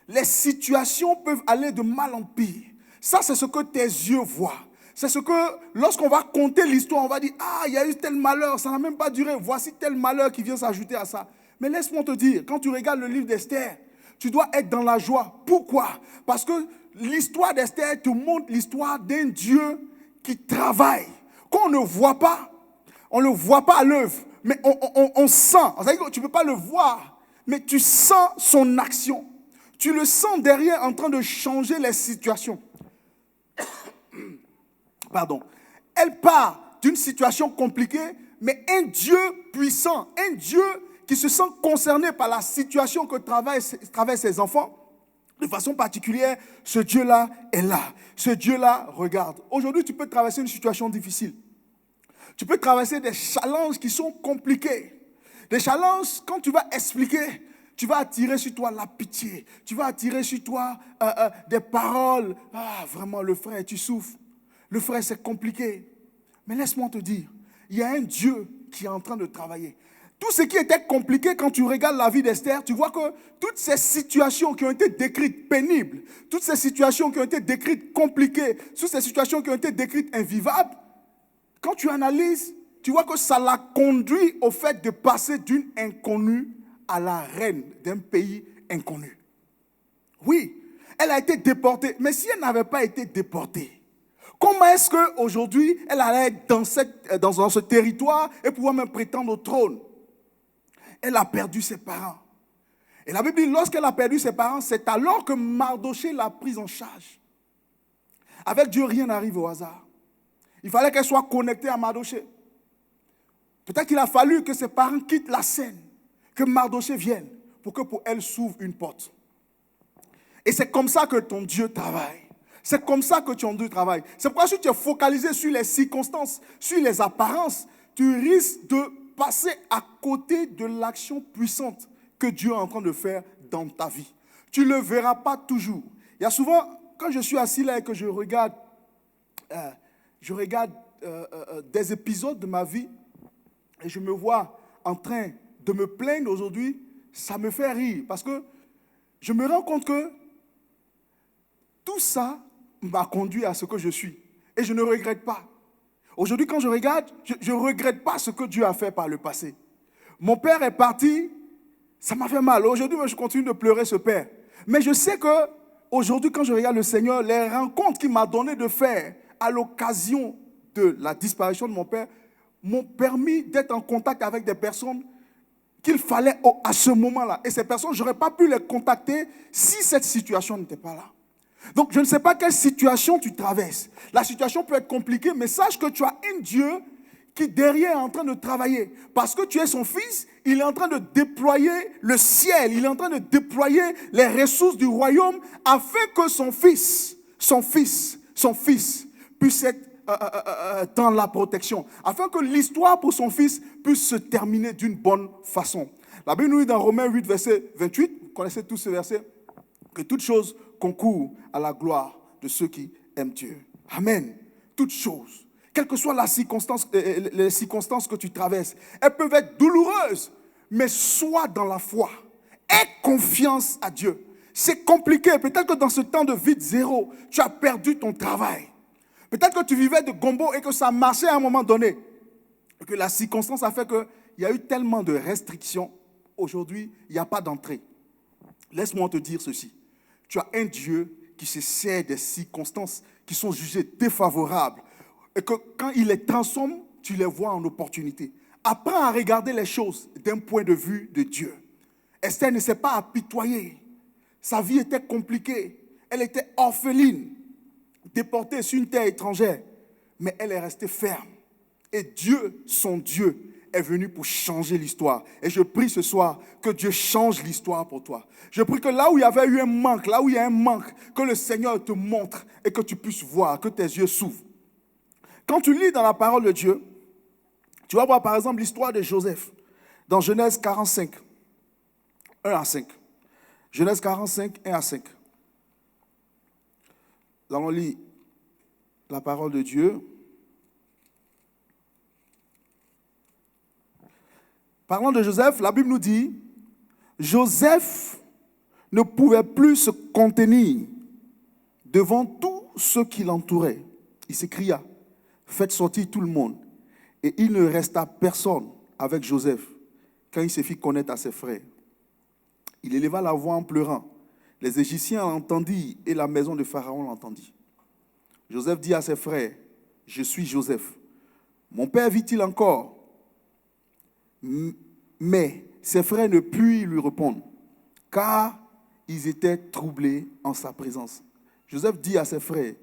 [SPEAKER 3] Les situations peuvent aller de mal en pire. Ça, c'est ce que tes yeux voient. C'est ce que, lorsqu'on va compter l'histoire, on va dire, ah, il y a eu tel malheur, ça n'a même pas duré. Voici tel malheur qui vient s'ajouter à ça. Mais laisse-moi te dire, quand tu regardes le livre d'Esther, tu dois être dans la joie. Pourquoi? Parce que l'histoire d'Esther te montre l'histoire d'un Dieu qui travaille. Qu'on ne voit pas, on ne le voit pas à l'œuvre, mais on sent. C'est-à-dire que tu ne peux pas le voir, mais tu sens son action. Tu le sens derrière en train de changer les situations. Pardon. Elle part d'une situation compliquée, mais un Dieu puissant, un Dieu qui se sent concerné par la situation que traversent ses enfants, De façon particulière, ce Dieu-là est là. Ce Dieu-là regarde. Aujourd'hui, tu peux traverser une situation difficile. Tu peux traverser des challenges qui sont compliqués. Des challenges, quand tu vas expliquer, tu vas attirer sur toi la pitié. Tu vas attirer sur toi des paroles. Ah, vraiment, le frère, tu souffres. Le frère, c'est compliqué. Mais laisse-moi te dire, il y a un Dieu qui est en train de travailler. Tout ce qui était compliqué quand tu regardes la vie d'Esther, tu vois que toutes ces situations qui ont été décrites pénibles, toutes ces situations qui ont été décrites compliquées, toutes ces situations qui ont été décrites invivables, quand tu analyses, tu vois que ça l'a conduit au fait de passer d'une inconnue à la reine d'un pays inconnu. Oui, elle a été déportée, mais si elle n'avait pas été déportée, comment est-ce qu'aujourd'hui elle allait être dans ce territoire et pouvoir même prétendre au trône? Elle a perdu ses parents. Et la Bible dit, lorsqu'elle a perdu ses parents, c'est alors que Mardochée l'a prise en charge. Avec Dieu, rien n'arrive au hasard. Il fallait qu'elle soit connectée à Mardochée. Peut-être qu'il a fallu que ses parents quittent la scène, que Mardochée vienne, pour que pour elle s'ouvre une porte. Et c'est comme ça que ton Dieu travaille. C'est comme ça que ton Dieu travaille. C'est pourquoi si tu es focalisé sur les circonstances, sur les apparences, tu risques de passer à côté de l'action puissante que Dieu est en train de faire dans ta vie. Tu ne le verras pas toujours. Il y a souvent, quand je suis assis là et que je regarde des épisodes de ma vie et je me vois en train de me plaindre aujourd'hui, ça me fait rire parce que je me rends compte que tout ça m'a conduit à ce que je suis et je ne regrette pas. Aujourd'hui, quand je regarde, je ne regrette pas ce que Dieu a fait par le passé. Mon père est parti, ça m'a fait mal. Aujourd'hui, je continue de pleurer ce père. Mais je sais qu'aujourd'hui, quand je regarde le Seigneur, les rencontres qu'il m'a donné de faire à l'occasion de la disparition de mon père m'ont permis d'être en contact avec des personnes qu'il fallait à ce moment-là. Et ces personnes, je n'aurais pas pu les contacter si cette situation n'était pas là. Donc, je ne sais pas quelle situation tu traverses. La situation peut être compliquée, mais sache que tu as un Dieu qui derrière est en train de travailler. Parce que tu es son fils, il est en train de déployer le ciel. Il est en train de déployer les ressources du royaume afin que son fils puisse être dans la protection. Afin que l'histoire pour son fils puisse se terminer d'une bonne façon. La Bible nous dit dans Romains 8, verset 28, vous connaissez tous ce verset, que toute chose concourt à la gloire de ceux qui aiment Dieu. Amen. Toutes choses, quelles que soient les circonstances que tu traverses, elles peuvent être douloureuses, mais sois dans la foi. Aie confiance à Dieu. C'est compliqué. Peut-être que dans ce temps de vide zéro, tu as perdu ton travail. Peut-être que tu vivais de gombo et que ça marchait à un moment donné. Et que la circonstance a fait qu'il y a eu tellement de restrictions. Aujourd'hui, il n'y a pas d'entrée. Laisse-moi te dire ceci. Tu as un Dieu qui se sert des circonstances qui sont jugées défavorables et que quand il les transforme, tu les vois en opportunité. Apprends à regarder les choses d'un point de vue de Dieu. Esther ne s'est pas apitoyée. Sa vie était compliquée. Elle était orpheline, déportée sur une terre étrangère. Mais elle est restée ferme. Et Dieu, son Dieu, est venu pour changer l'histoire. Et je prie ce soir que Dieu change l'histoire pour toi. Je prie que là où il y avait eu un manque, là où il y a un manque, que le Seigneur te montre et que tu puisses voir, que tes yeux s'ouvrent. Quand tu lis dans la parole de Dieu, tu vas voir par exemple l'histoire de Joseph dans Genèse 45, 1 à 5. Genèse 45, 1 à 5. Là, on lit la parole de Dieu. Parlant de Joseph, la Bible nous dit, Joseph ne pouvait plus se contenir devant tous ceux qui l'entouraient. Il s'écria, faites sortir tout le monde. Et il ne resta personne avec Joseph quand il se fit connaître à ses frères. Il éleva la voix en pleurant. Les Égyptiens l'entendirent et la maison de Pharaon l'entendit. Joseph dit à ses frères, je suis Joseph. Mon père vit-il encore? Mais ses frères ne purent lui répondre, car ils étaient troublés en sa présence. Joseph dit à ses frères,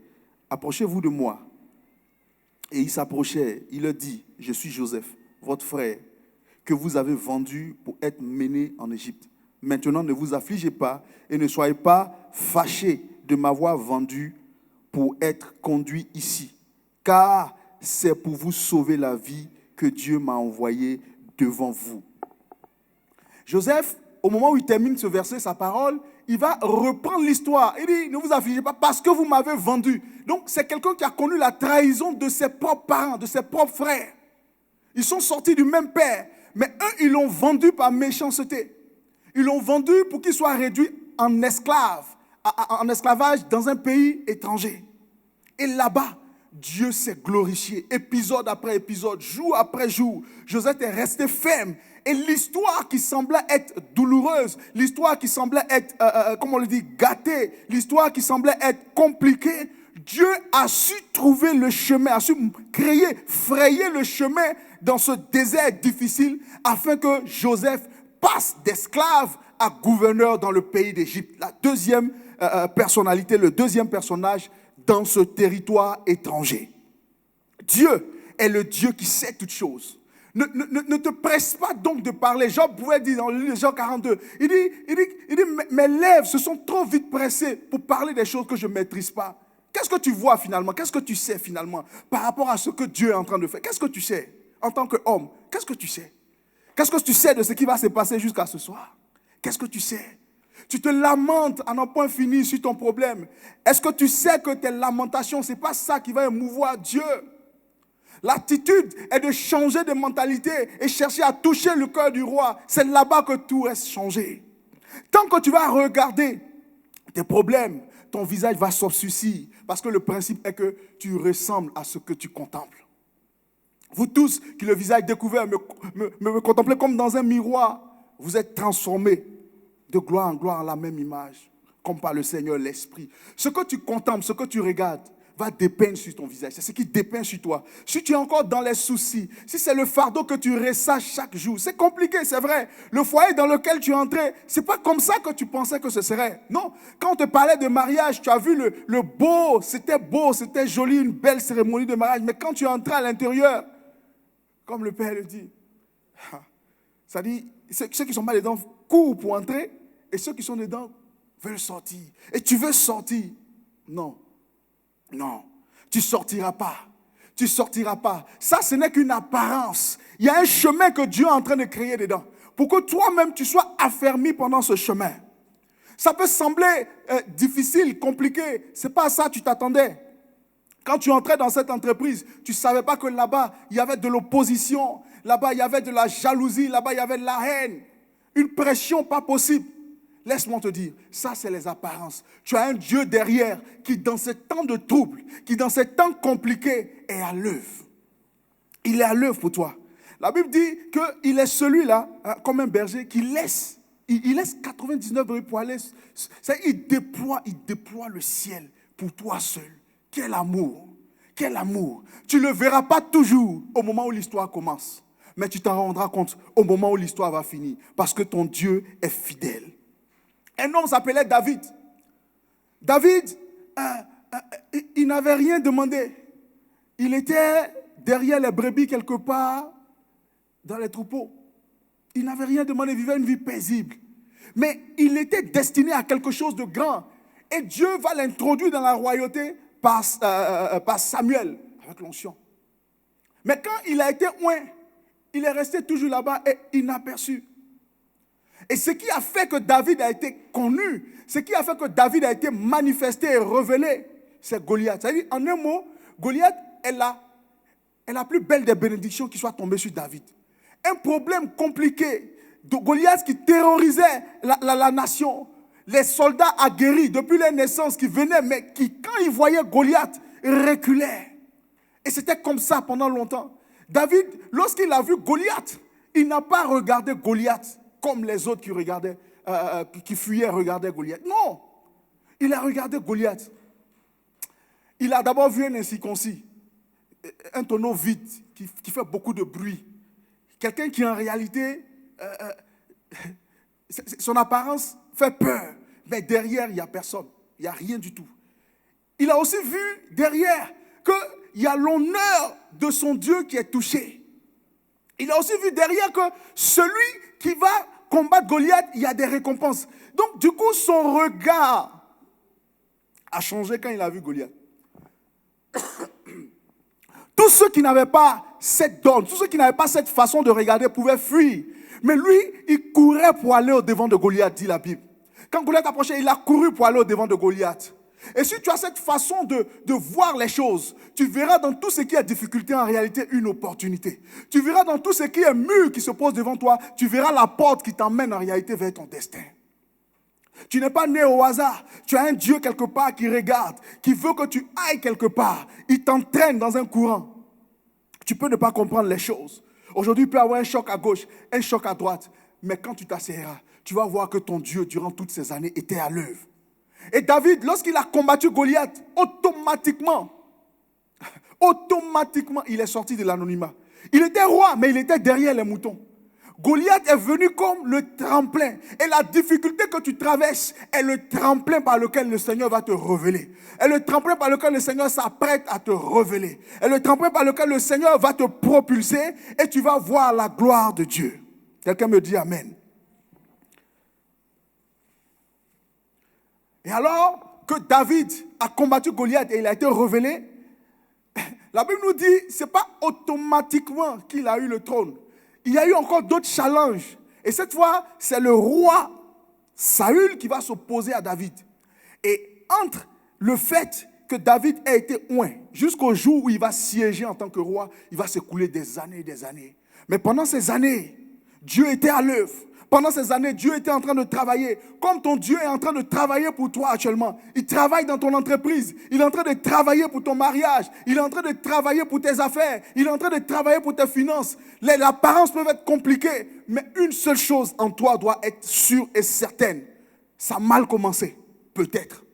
[SPEAKER 3] approchez-vous de moi. Et ils s'approchèrent. Il leur dit, je suis Joseph, votre frère, que vous avez vendu pour être mené en Égypte. Maintenant, ne vous affligez pas et ne soyez pas fâchés de m'avoir vendu pour être conduit ici, car c'est pour vous sauver la vie que Dieu m'a envoyé devant vous. Joseph, au moment où il termine ce verset, sa parole, il va reprendre l'histoire. Il dit, ne vous affligez pas parce que vous m'avez vendu. Donc, c'est quelqu'un qui a connu la trahison de ses propres parents, de ses propres frères. Ils sont sortis du même père, mais eux, ils l'ont vendu par méchanceté. Ils l'ont vendu pour qu'il soit réduit en esclave, en esclavage dans un pays étranger. Et là-bas, Dieu s'est glorifié, épisode après épisode, jour après jour. Joseph est resté ferme. Et l'histoire qui semblait être douloureuse, l'histoire qui semblait être, comment on le dit, gâtée, l'histoire qui semblait être compliquée, Dieu a su trouver le chemin, a su créer, frayer le chemin dans ce désert difficile afin que Joseph passe d'esclave à gouverneur dans le pays d'Égypte. La deuxième personnalité, le deuxième personnage dans ce territoire étranger. Dieu est le Dieu qui sait toutes choses. Ne te presse pas donc de parler. Job pouvait dire dans le livre de Job 42, il dit, mes lèvres se sont trop vite pressées pour parler des choses que je ne maîtrise pas. Qu'est-ce que tu vois finalement? Qu'est-ce que tu sais finalement par rapport à ce que Dieu est en train de faire? Qu'est-ce que tu sais en tant qu'homme? Qu'est-ce que tu sais? Qu'est-ce que tu sais de ce qui va se passer jusqu'à ce soir? Qu'est-ce que tu sais? Tu te lamentes à n'en point fini sur ton problème. Est-ce que tu sais que tes lamentations, ce n'est pas ça qui va émouvoir Dieu? L'attitude est de changer de mentalité et chercher à toucher le cœur du roi. C'est là-bas que tout reste changé. Tant que tu vas regarder tes problèmes, ton visage va s'obscurcir parce que le principe est que tu ressembles à ce que tu contemples. Vous tous qui le visage découvert me contemplez comme dans un miroir, vous êtes transformés de gloire en gloire à la même image, comme par le Seigneur l'Esprit. Ce que tu contemples, ce que tu regardes, va dépeindre sur ton visage. C'est ce qui dépeint sur toi. Si tu es encore dans les soucis, si c'est le fardeau que tu ressages chaque jour, c'est compliqué, c'est vrai. Le foyer dans lequel tu es entré, ce n'est pas comme ça que tu pensais que ce serait. Non, quand on te parlait de mariage, tu as vu le beau, c'était joli, une belle cérémonie de mariage. Mais quand tu es entré à l'intérieur, comme le Père le dit, ça dit, ceux qui sont mal dedans courent pour entrer et ceux qui sont dedans veulent sortir. Et tu veux sortir. Non. Non, tu ne sortiras pas. Tu ne sortiras pas. Ça, ce n'est qu'une apparence. Il y a un chemin que Dieu est en train de créer dedans. Pour que toi-même, tu sois affermi pendant ce chemin. Ça peut sembler difficile, compliqué. Ce n'est pas à ça que tu t'attendais. Quand tu entrais dans cette entreprise, tu ne savais pas que là-bas, il y avait de l'opposition. Là-bas, il y avait de la jalousie. Là-bas, il y avait de la haine. Une pression pas possible. Laisse-moi te dire, ça c'est les apparences. Tu as un Dieu derrière qui dans ces temps de troubles, qui dans ces temps compliqués est à l'œuvre. Il est à l'œuvre pour toi. La Bible dit qu'il est celui-là, comme un berger, qui laisse. Il laisse 99 brebis pour aller. Il déploie le ciel pour toi seul. Quel amour. Quel amour. Tu ne le verras pas toujours au moment où l'histoire commence. Mais tu t'en rendras compte au moment où l'histoire va finir. Parce que ton Dieu est fidèle. Un homme s'appelait David. David, il n'avait rien demandé. Il était derrière les brebis quelque part dans les troupeaux. Il n'avait rien demandé, il vivait une vie paisible. Mais il était destiné à quelque chose de grand. Et Dieu va l'introduire dans la royauté par Samuel, avec l'onction. Mais quand il a été oint, il est resté toujours là-bas et inaperçu. Et ce qui a fait que David a été connu, ce qui a fait que David a été manifesté et révélé, c'est Goliath. C'est-à-dire, en un mot, Goliath est la plus belle des bénédictions qui soit tombée sur David. Un problème compliqué de Goliath qui terrorisait la nation. Les soldats aguerris depuis leur naissance qui venaient, mais qui, quand ils voyaient Goliath, reculaient. Et c'était comme ça pendant longtemps. David, lorsqu'il a vu Goliath, il n'a pas regardé Goliath comme les autres qui regardaient, qui fuyaient regardaient Goliath. Non, il a regardé Goliath. Il a d'abord vu un incirconcis, un tonneau vide qui fait beaucoup de bruit. Quelqu'un qui en réalité, son apparence fait peur, mais derrière il n'y a personne, il n'y a rien du tout. Il a aussi vu derrière qu'il y a l'honneur de son Dieu qui est touché. Il a aussi vu derrière que celui qui va combattre Goliath, il y a des récompenses. Donc, du coup, son regard a changé quand il a vu Goliath. Tous ceux qui n'avaient pas cette donne, tous ceux qui n'avaient pas cette façon de regarder pouvaient fuir. Mais lui, il courait pour aller au-devant de Goliath, dit la Bible. Quand Goliath approchait, il a couru pour aller au-devant de Goliath. Et si tu as cette façon de voir les choses, tu verras dans tout ce qui est difficulté en réalité une opportunité. Tu verras dans tout ce qui est mur qui se pose devant toi, tu verras la porte qui t'emmène en réalité vers ton destin. Tu n'es pas né au hasard. Tu as un Dieu quelque part qui regarde, qui veut que tu ailles quelque part. Il t'entraîne dans un courant. Tu peux ne pas comprendre les choses. Aujourd'hui, il peut y avoir un choc à gauche, un choc à droite. Mais quand tu t'asseoiras, tu vas voir que ton Dieu, durant toutes ces années, était à l'œuvre. Et David, lorsqu'il a combattu Goliath, automatiquement, il est sorti de l'anonymat. Il était roi, mais il était derrière les moutons. Goliath est venu comme le tremplin. Et la difficulté que tu traverses est le tremplin par lequel le Seigneur va te révéler. Et le tremplin par lequel le Seigneur s'apprête à te révéler. Et le tremplin par lequel le Seigneur va te propulser et tu vas voir la gloire de Dieu. Quelqu'un me dit Amen. Et alors que David a combattu Goliath et il a été révélé, la Bible nous dit que ce n'est pas automatiquement qu'il a eu le trône. Il y a eu encore d'autres challenges. Et cette fois, c'est le roi Saül qui va s'opposer à David. Et entre le fait que David ait été oint jusqu'au jour où il va siéger en tant que roi, il va s'écouler des années et des années. Mais pendant ces années, Dieu était à l'œuvre. Pendant ces années, Dieu était en train de travailler. Comme ton Dieu est en train de travailler pour toi actuellement. Il travaille dans ton entreprise. Il est en train de travailler pour ton mariage. Il est en train de travailler pour tes affaires. Il est en train de travailler pour tes finances. Les apparences peuvent être compliquées. Mais une seule chose en toi doit être sûre et certaine. Ça a mal commencé, peut-être.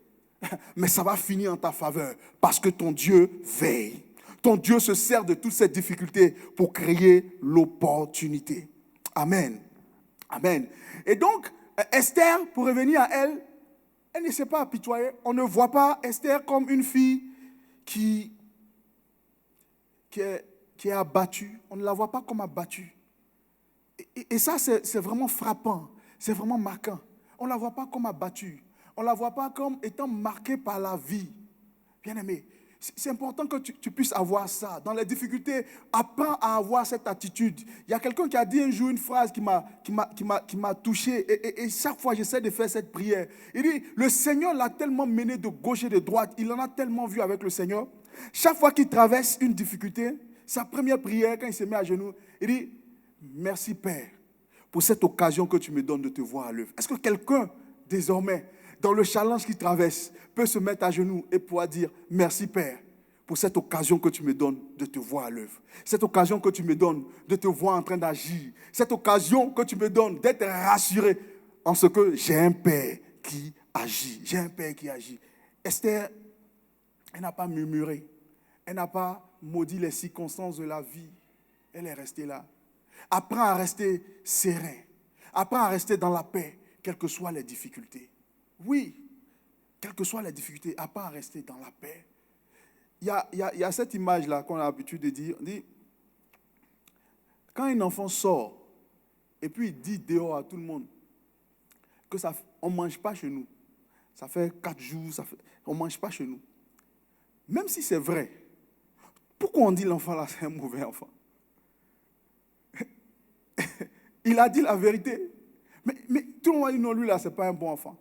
[SPEAKER 3] Mais ça va finir en ta faveur. Parce que ton Dieu veille. Ton Dieu se sert de toutes ces difficultés pour créer l'opportunité. Amen. Amen. Et donc, Esther, pour revenir à elle, elle ne s'est pas apitoyée. On ne voit pas Esther comme une fille qui est abattue. On ne la voit pas comme abattue. Et ça, c'est vraiment frappant. C'est vraiment marquant. On ne la voit pas comme abattue. On ne la voit pas comme étant marquée par la vie. Bien-aimé, c'est important que tu puisses avoir ça. Dans les difficultés, apprends à avoir cette attitude. Il y a quelqu'un qui a dit un jour une phrase qui m'a touché. Et chaque fois, j'essaie de faire cette prière. Il dit, le Seigneur l'a tellement mené de gauche et de droite. Il en a tellement vu avec le Seigneur. Chaque fois qu'il traverse une difficulté, sa première prière, quand il se met à genoux, il dit, merci Père, pour cette occasion que tu me donnes de te voir à l'œuvre. Est-ce que quelqu'un, désormais, dans le challenge qu'il traverse, peut se mettre à genoux et pouvoir dire « Merci Père pour cette occasion que tu me donnes de te voir à l'œuvre. Cette occasion que tu me donnes de te voir en train d'agir. Cette occasion que tu me donnes d'être rassuré en ce que j'ai un Père qui agit. J'ai un Père qui agit. » Esther, elle n'a pas murmuré. Elle n'a pas maudit les circonstances de la vie. Elle est restée là. Apprends à rester serein. Apprends à rester dans la paix, quelles que soient les difficultés. Oui, quelles que soient les difficultés, apprends à rester dans la paix. Il y a cette image-là qu'on a l'habitude de dire. On dit, quand un enfant sort et puis il dit dehors à tout le monde que on ne mange pas chez nous. Ça fait 4 jours, on ne mange pas chez nous. Même si c'est vrai, pourquoi on dit l'enfant là, c'est un mauvais enfant? Il a dit la vérité. Mais tout le monde dit non, lui là, ce n'est pas un bon enfant.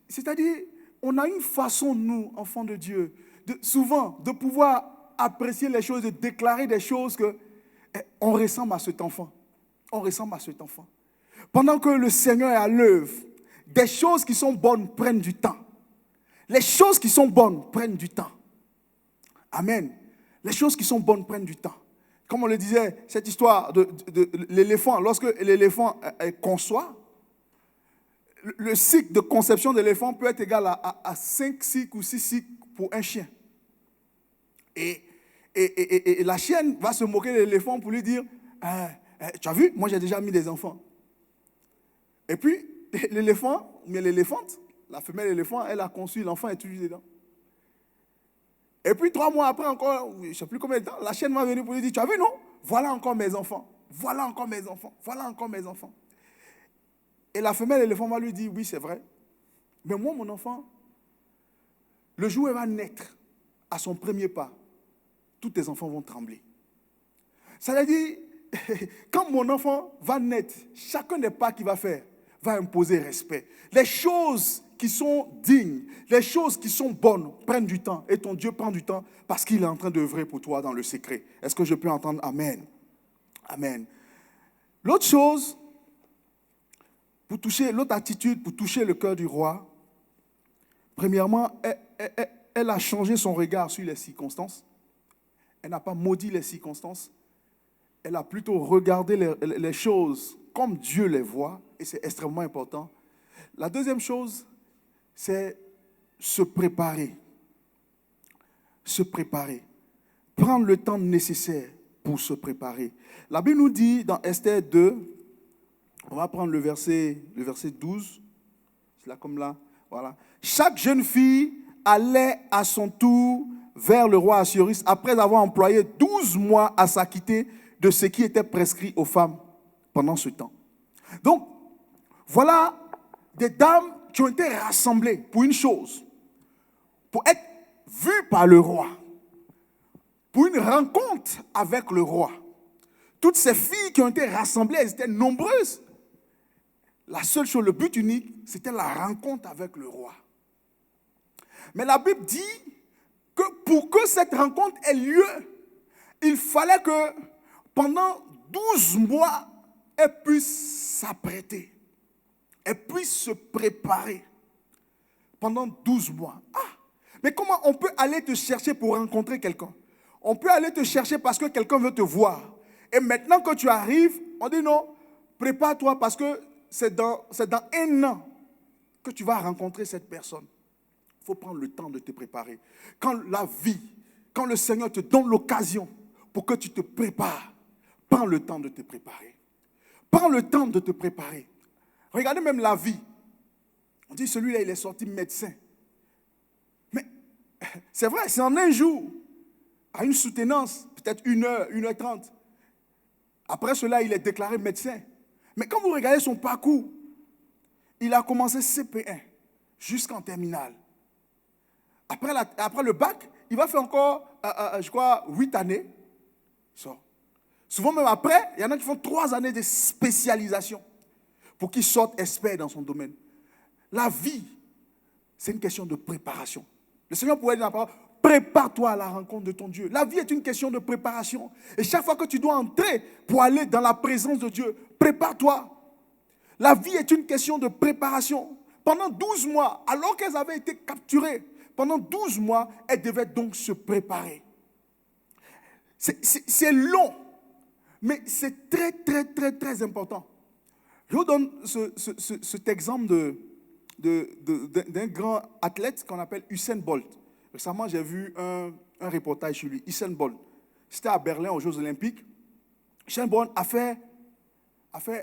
[SPEAKER 3] C'est-à-dire, on a une façon, nous, enfants de Dieu, souvent, de pouvoir apprécier les choses, de déclarer des choses qu'on ressemble à cet enfant. On ressemble à cet enfant. Pendant que le Seigneur est à l'œuvre, des choses qui sont bonnes prennent du temps. Les choses qui sont bonnes prennent du temps. Amen. Les choses qui sont bonnes prennent du temps. Comme on le disait, cette histoire de l'éléphant, lorsque l'éléphant conçoit, le cycle de conception de l'éléphant peut être égal à 5 cycles ou 6 cycles pour un chien. Et la chienne va se moquer de l'éléphant pour lui dire tu as vu, moi j'ai déjà mis des enfants. Et puis, l'éléphant, mais l'éléphante, la femelle éléphant, elle a conçu, l'enfant est toujours dedans. Et puis 3 mois après encore, je ne sais plus combien de temps, la chienne va venir pour lui dire tu as vu, non? Voilà encore mes enfants. Voilà encore mes enfants. Voilà encore mes enfants. Et la femelle éléphant va lui dire, oui, c'est vrai. Mais moi, mon enfant, le jour où elle va naître, à son premier pas, tous tes enfants vont trembler. Ça veut dire, quand mon enfant va naître, chacun des pas qu'il va faire va imposer respect. Les choses qui sont dignes, les choses qui sont bonnes prennent du temps. Et ton Dieu prend du temps parce qu'il est en train d'œuvrer pour toi dans le secret. Est-ce que je peux entendre Amen? Amen. L'autre chose, l'autre attitude pour toucher le cœur du roi, premièrement, elle a changé son regard sur les circonstances. Elle n'a pas maudit les circonstances. Elle a plutôt regardé les choses comme Dieu les voit, et c'est extrêmement important. La deuxième chose, c'est se préparer. Se préparer. Prendre le temps nécessaire pour se préparer. La Bible nous dit dans Esther 2, on va prendre le verset 12, c'est là comme là, voilà. Chaque jeune fille allait à son tour vers le roi Assuérus après avoir employé 12 mois à s'acquitter de ce qui était prescrit aux femmes pendant ce temps. Donc, voilà des dames qui ont été rassemblées pour une chose, pour être vues par le roi, pour une rencontre avec le roi. Toutes ces filles qui ont été rassemblées, elles étaient nombreuses. La seule chose, le but unique, c'était la rencontre avec le roi. Mais la Bible dit que pour que cette rencontre ait lieu, il fallait que pendant 12 mois, elle puisse s'apprêter. Elle puisse se préparer. Pendant 12 mois. Mais comment on peut aller te chercher pour rencontrer quelqu'un? On peut aller te chercher parce que quelqu'un veut te voir. Et maintenant que tu arrives, on dit non, prépare-toi parce que c'est dans 1 an que tu vas rencontrer cette personne. Il faut prendre le temps de te préparer. Quand le Seigneur te donne l'occasion pour que tu te prépares, prends le temps de te préparer. Prends le temps de te préparer. Regardez même la vie. On dit celui-là, il est sorti médecin. Mais c'est vrai, c'est en un jour, à une soutenance, peut-être 1h, 1h30. Après cela, il est déclaré médecin. Mais quand vous regardez son parcours, il a commencé CP1 jusqu'en terminale. Après le bac, il va faire encore, je crois, 8 années. Souvent même après, il y en a qui font 3 années de spécialisation pour qu'ils sortent experts dans son domaine. La vie, c'est une question de préparation. Le Seigneur pourrait dire dans la parole, prépare-toi à la rencontre de ton Dieu. La vie est une question de préparation. Et chaque fois que tu dois entrer pour aller dans la présence de Dieu, prépare-toi. La vie est une question de préparation. Pendant 12 mois, alors qu'elles avaient été capturées, pendant 12 mois, elles devaient donc se préparer. C'est long, mais c'est très, très, très, très important. Je vous donne cet exemple d'un grand athlète qu'on appelle Usain Bolt. Récemment, j'ai vu un reportage sur lui, Usain Bolt. C'était à Berlin aux Jeux Olympiques. Usain Bolt a fait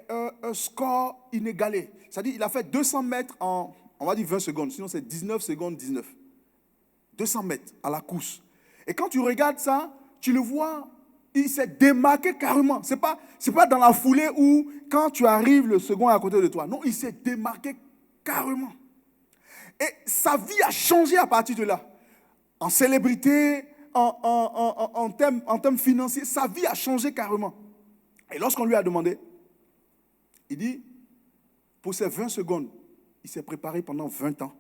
[SPEAKER 3] un score inégalé. C'est-à-dire qu'il a fait 200 mètres en, on va dire 20 secondes, sinon c'est 19 secondes 19. 200 mètres à la course. Et quand tu regardes ça, tu le vois, il s'est démarqué carrément. C'est pas dans la foulée où, quand tu arrives, le second est à côté de toi. Non, il s'est démarqué carrément. Et sa vie a changé à partir de là. En célébrité, en termes financiers, sa vie a changé carrément. Et lorsqu'on lui a demandé, il dit, pour ces 20 secondes, il s'est préparé pendant 20 ans.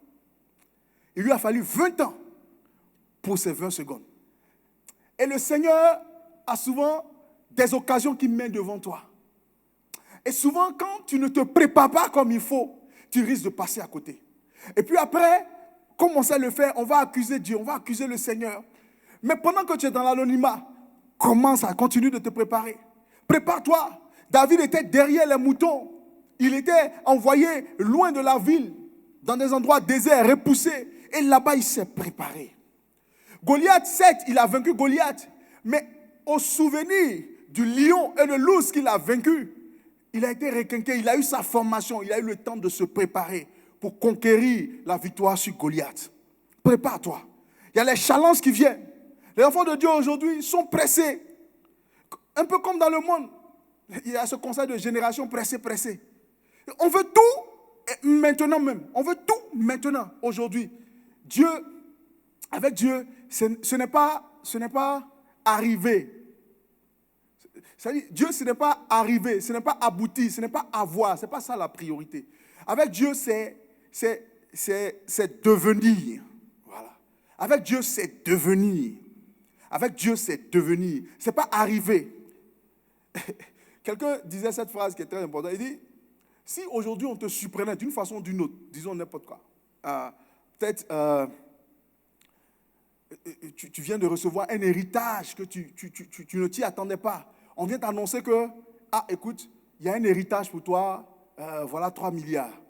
[SPEAKER 3] Il lui a fallu 20 ans pour ces 20 secondes. Et le Seigneur a souvent des occasions qu'il met devant toi. Et souvent, quand tu ne te prépares pas comme il faut, tu risques de passer à côté. Et puis après, comme on sait le faire, on va accuser Dieu, on va accuser le Seigneur. Mais pendant que tu es dans l'anonymat, continue de te préparer. Prépare-toi. David était derrière les moutons. Il était envoyé loin de la ville, dans des endroits déserts, repoussés. Et là-bas, il s'est préparé. Goliath, certes, il a vaincu Goliath. Mais au souvenir du lion et de l'ours qu'il a vaincu, il a été requinqué, il a eu sa formation, il a eu le temps de se préparer pour conquérir la victoire sur Goliath. Prépare-toi. Il y a les challenges qui viennent. Les enfants de Dieu aujourd'hui sont pressés. Un peu comme dans le monde. Il y a ce concept de génération pressée. On veut tout maintenant même. On veut tout maintenant, aujourd'hui. Dieu, avec Dieu, ce n'est pas arrivé. C'est-à-dire, Dieu, ce n'est pas arrivé, ce n'est pas abouti, ce n'est pas avoir, ce n'est pas ça la priorité. Avec Dieu, c'est devenir. Voilà. Avec Dieu, c'est devenir. Avec Dieu, c'est devenir. Ce n'est pas arriver. Quelqu'un disait cette phrase qui est très importante. Il dit, si aujourd'hui on te surprenait d'une façon ou d'une autre, disons n'importe quoi, peut-être tu viens de recevoir un héritage que tu ne t'y attendais pas. On vient t'annoncer que, écoute, il y a un héritage pour toi, voilà 3 milliards.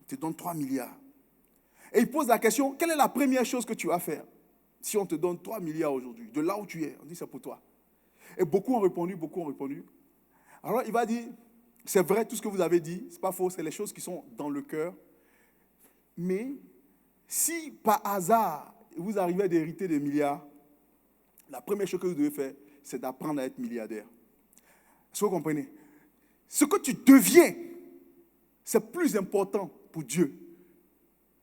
[SPEAKER 3] On te donne 3 milliards. Et il pose la question, quelle est la première chose que tu vas faire si on te donne 3 milliards aujourd'hui, de là où tu es? On dit, c'est pour toi. Et beaucoup ont répondu. Alors il va dire, c'est vrai tout ce que vous avez dit, c'est pas faux, c'est les choses qui sont dans le cœur. Mais si par hasard, vous arrivez à hériter des milliards, la première chose que vous devez faire, c'est d'apprendre à être milliardaire. Est-ce que vous comprenez? Ce que tu deviens, c'est plus important pour Dieu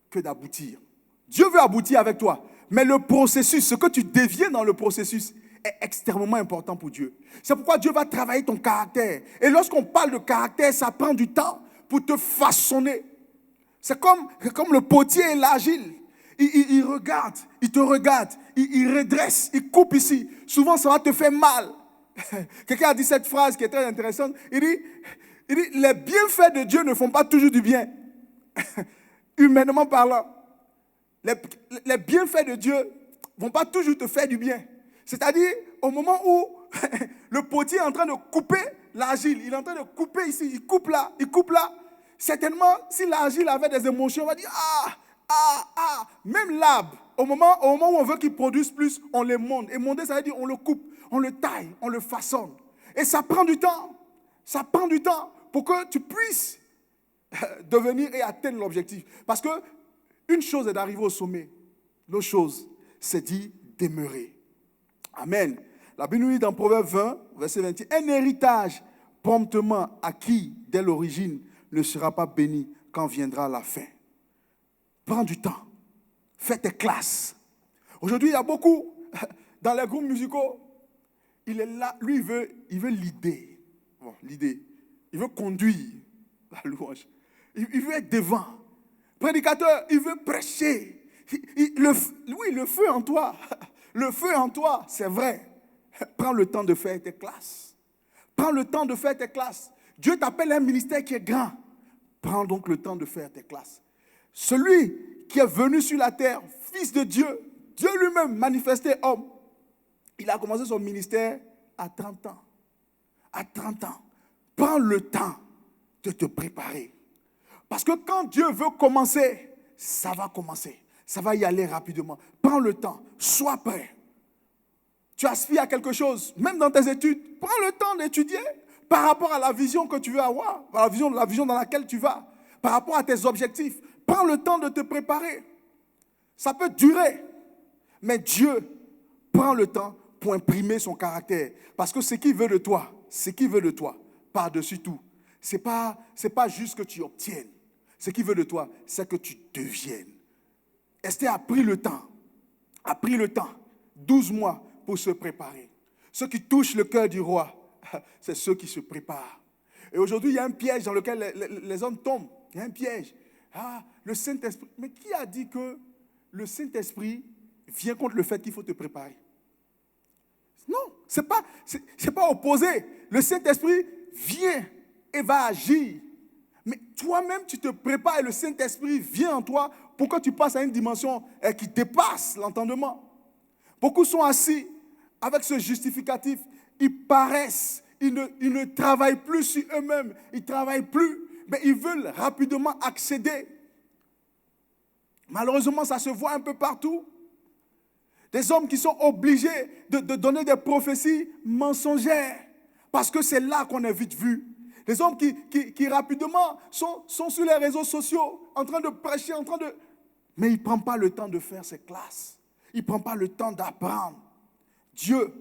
[SPEAKER 3] que d'aboutir. Dieu veut aboutir avec toi, mais le processus, ce que tu deviens dans le processus, est extrêmement important pour Dieu. C'est pourquoi Dieu va travailler ton caractère. Et lorsqu'on parle de caractère, ça prend du temps pour te façonner. C'est comme le potier et l'argile. Il regarde, il te regarde, il redresse, il coupe ici. Souvent, ça va te faire mal. Quelqu'un a dit cette phrase qui est très intéressante. Il dit, les bienfaits de Dieu ne font pas toujours du bien. Humainement parlant. Les bienfaits de Dieu ne vont pas toujours te faire du bien. C'est-à-dire, au moment où le potier est en train de couper l'argile, il est en train de couper ici, il coupe là. Certainement, si l'argile avait des émotions, on va dire, même l'arbre, au moment où on veut qu'il produise plus, on le monte. Et monter, ça veut dire on le coupe, on le taille, on le façonne. Et ça prend du temps. Ça prend du temps pour que tu puisses devenir et atteindre l'objectif. Parce que une chose est d'arriver au sommet. L'autre chose, c'est d'y demeurer. Amen. La Bible nous dit dans Proverbe 20, verset 21, un héritage promptement acquis dès l'origine ne sera pas béni quand viendra la fin. Prends du temps. Fais tes classes. Aujourd'hui, il y a beaucoup, dans les groupes musicaux, il est là, lui, il veut l'idée. Bon, l'idée. Il veut conduire la louange. Il veut être devant. Prédicateur, il veut prêcher. Le feu en toi. Le feu en toi, c'est vrai. Prends le temps de faire tes classes. Prends le temps de faire tes classes. Dieu t'appelle à un ministère qui est grand. Prends donc le temps de faire tes classes. Celui qui est venu sur la terre, fils de Dieu, Dieu lui-même manifesté homme, il a commencé son ministère à 30 ans. À 30 ans. Prends le temps de te préparer. Parce que quand Dieu veut commencer, ça va commencer. Ça va y aller rapidement. Prends le temps. Sois prêt. Tu aspires à quelque chose, même dans tes études. Prends le temps d'étudier par rapport à la vision que tu veux avoir, la vision dans laquelle tu vas, par rapport à tes objectifs. Prends le temps de te préparer. Ça peut durer, mais Dieu prend le temps pour imprimer son caractère. Parce que ce qu'il veut de toi, par-dessus tout, c'est pas juste que tu obtiennes. Ce qu'il veut de toi, c'est que tu deviennes. Esther a pris le temps, 12 mois pour se préparer. Ceux qui touchent le cœur du roi, c'est ceux qui se préparent. Et aujourd'hui, il y a un piège dans lequel les hommes tombent. Il y a un piège. Le Saint-Esprit. Mais qui a dit que le Saint-Esprit vient contre le fait qu'il faut te préparer? Non, c'est pas opposé. Le Saint-Esprit vient et va agir. Mais toi-même, tu te prépares et le Saint-Esprit vient en toi pour que tu passes à une dimension qui dépasse l'entendement. Beaucoup sont assis avec ce justificatif. Ils paraissent, ils ne travaillent plus sur eux-mêmes, ils ne travaillent plus, mais ils veulent rapidement accéder. Malheureusement, ça se voit un peu partout. Des hommes qui sont obligés de donner des prophéties mensongères parce que c'est là qu'on est vite vu. Des hommes qui rapidement sont sur les réseaux sociaux en train de prêcher, mais il ne prend pas le temps de faire ses classes. Il ne prend pas le temps d'apprendre. Dieu,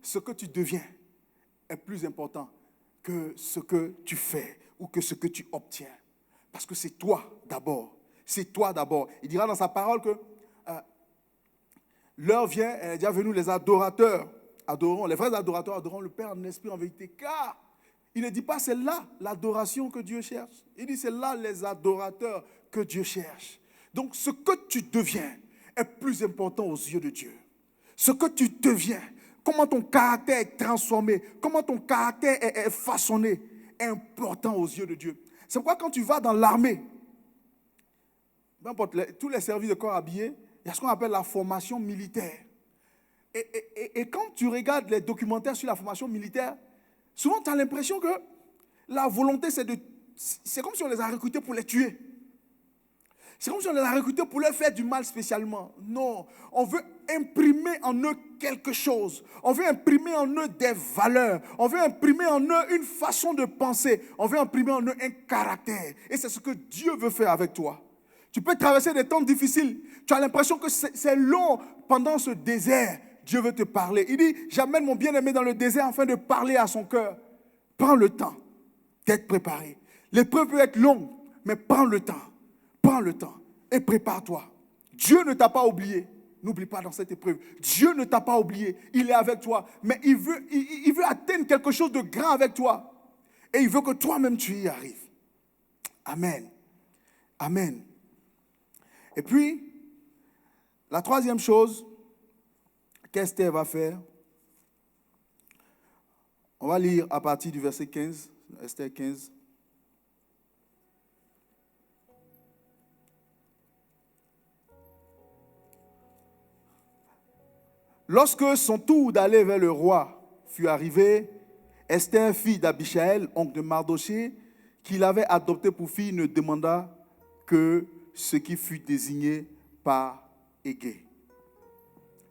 [SPEAKER 3] ce que tu deviens est plus important que ce que tu fais ou que ce que tu obtiens. Parce que c'est toi d'abord. C'est toi d'abord. Il dira dans sa parole que l'heure vient, elle est déjà venue, les adorateurs adoreront, les vrais adorateurs adoreront le Père en esprit, en vérité. Car il ne dit pas c'est là l'adoration que Dieu cherche. Il dit c'est là les adorateurs que Dieu cherche. Donc ce que tu deviens est plus important aux yeux de Dieu. Ce que tu deviens, comment ton caractère est transformé, comment ton caractère est façonné, est important aux yeux de Dieu. C'est pourquoi quand tu vas dans l'armée, peu importe, tous les services de corps habillés, il y a ce qu'on appelle la formation militaire. Et quand tu regardes les documentaires sur la formation militaire, souvent tu as l'impression que la volonté c'est comme si on les a recrutés pour les tuer. C'est comme si on les a recrutés pour leur faire du mal spécialement. Non, on veut imprimer en eux quelque chose. On veut imprimer en eux des valeurs. On veut imprimer en eux une façon de penser. On veut imprimer en eux un caractère. Et c'est ce que Dieu veut faire avec toi. Tu peux traverser des temps difficiles. Tu as l'impression que c'est long pendant ce désert. Dieu veut te parler. Il dit, j'amène mon bien-aimé dans le désert afin de parler à son cœur. Prends le temps d'être préparé. L'épreuve peut être longue, mais prends le temps. Prends le temps et prépare-toi. Dieu ne t'a pas oublié. N'oublie pas dans cette épreuve. Dieu ne t'a pas oublié. Il est avec toi. Mais il veut atteindre quelque chose de grand avec toi. Et il veut que toi-même tu y arrives. Amen. Amen. Et puis, la troisième chose qu'Esther va faire, on va lire à partir du verset 15, Esther 15. Lorsque son tour d'aller vers le roi fut arrivé, Esther, fille d'Abichaël, oncle de Mardoché, qui l'avait adopté pour fille, ne demanda que ce qui fut désigné par Égée,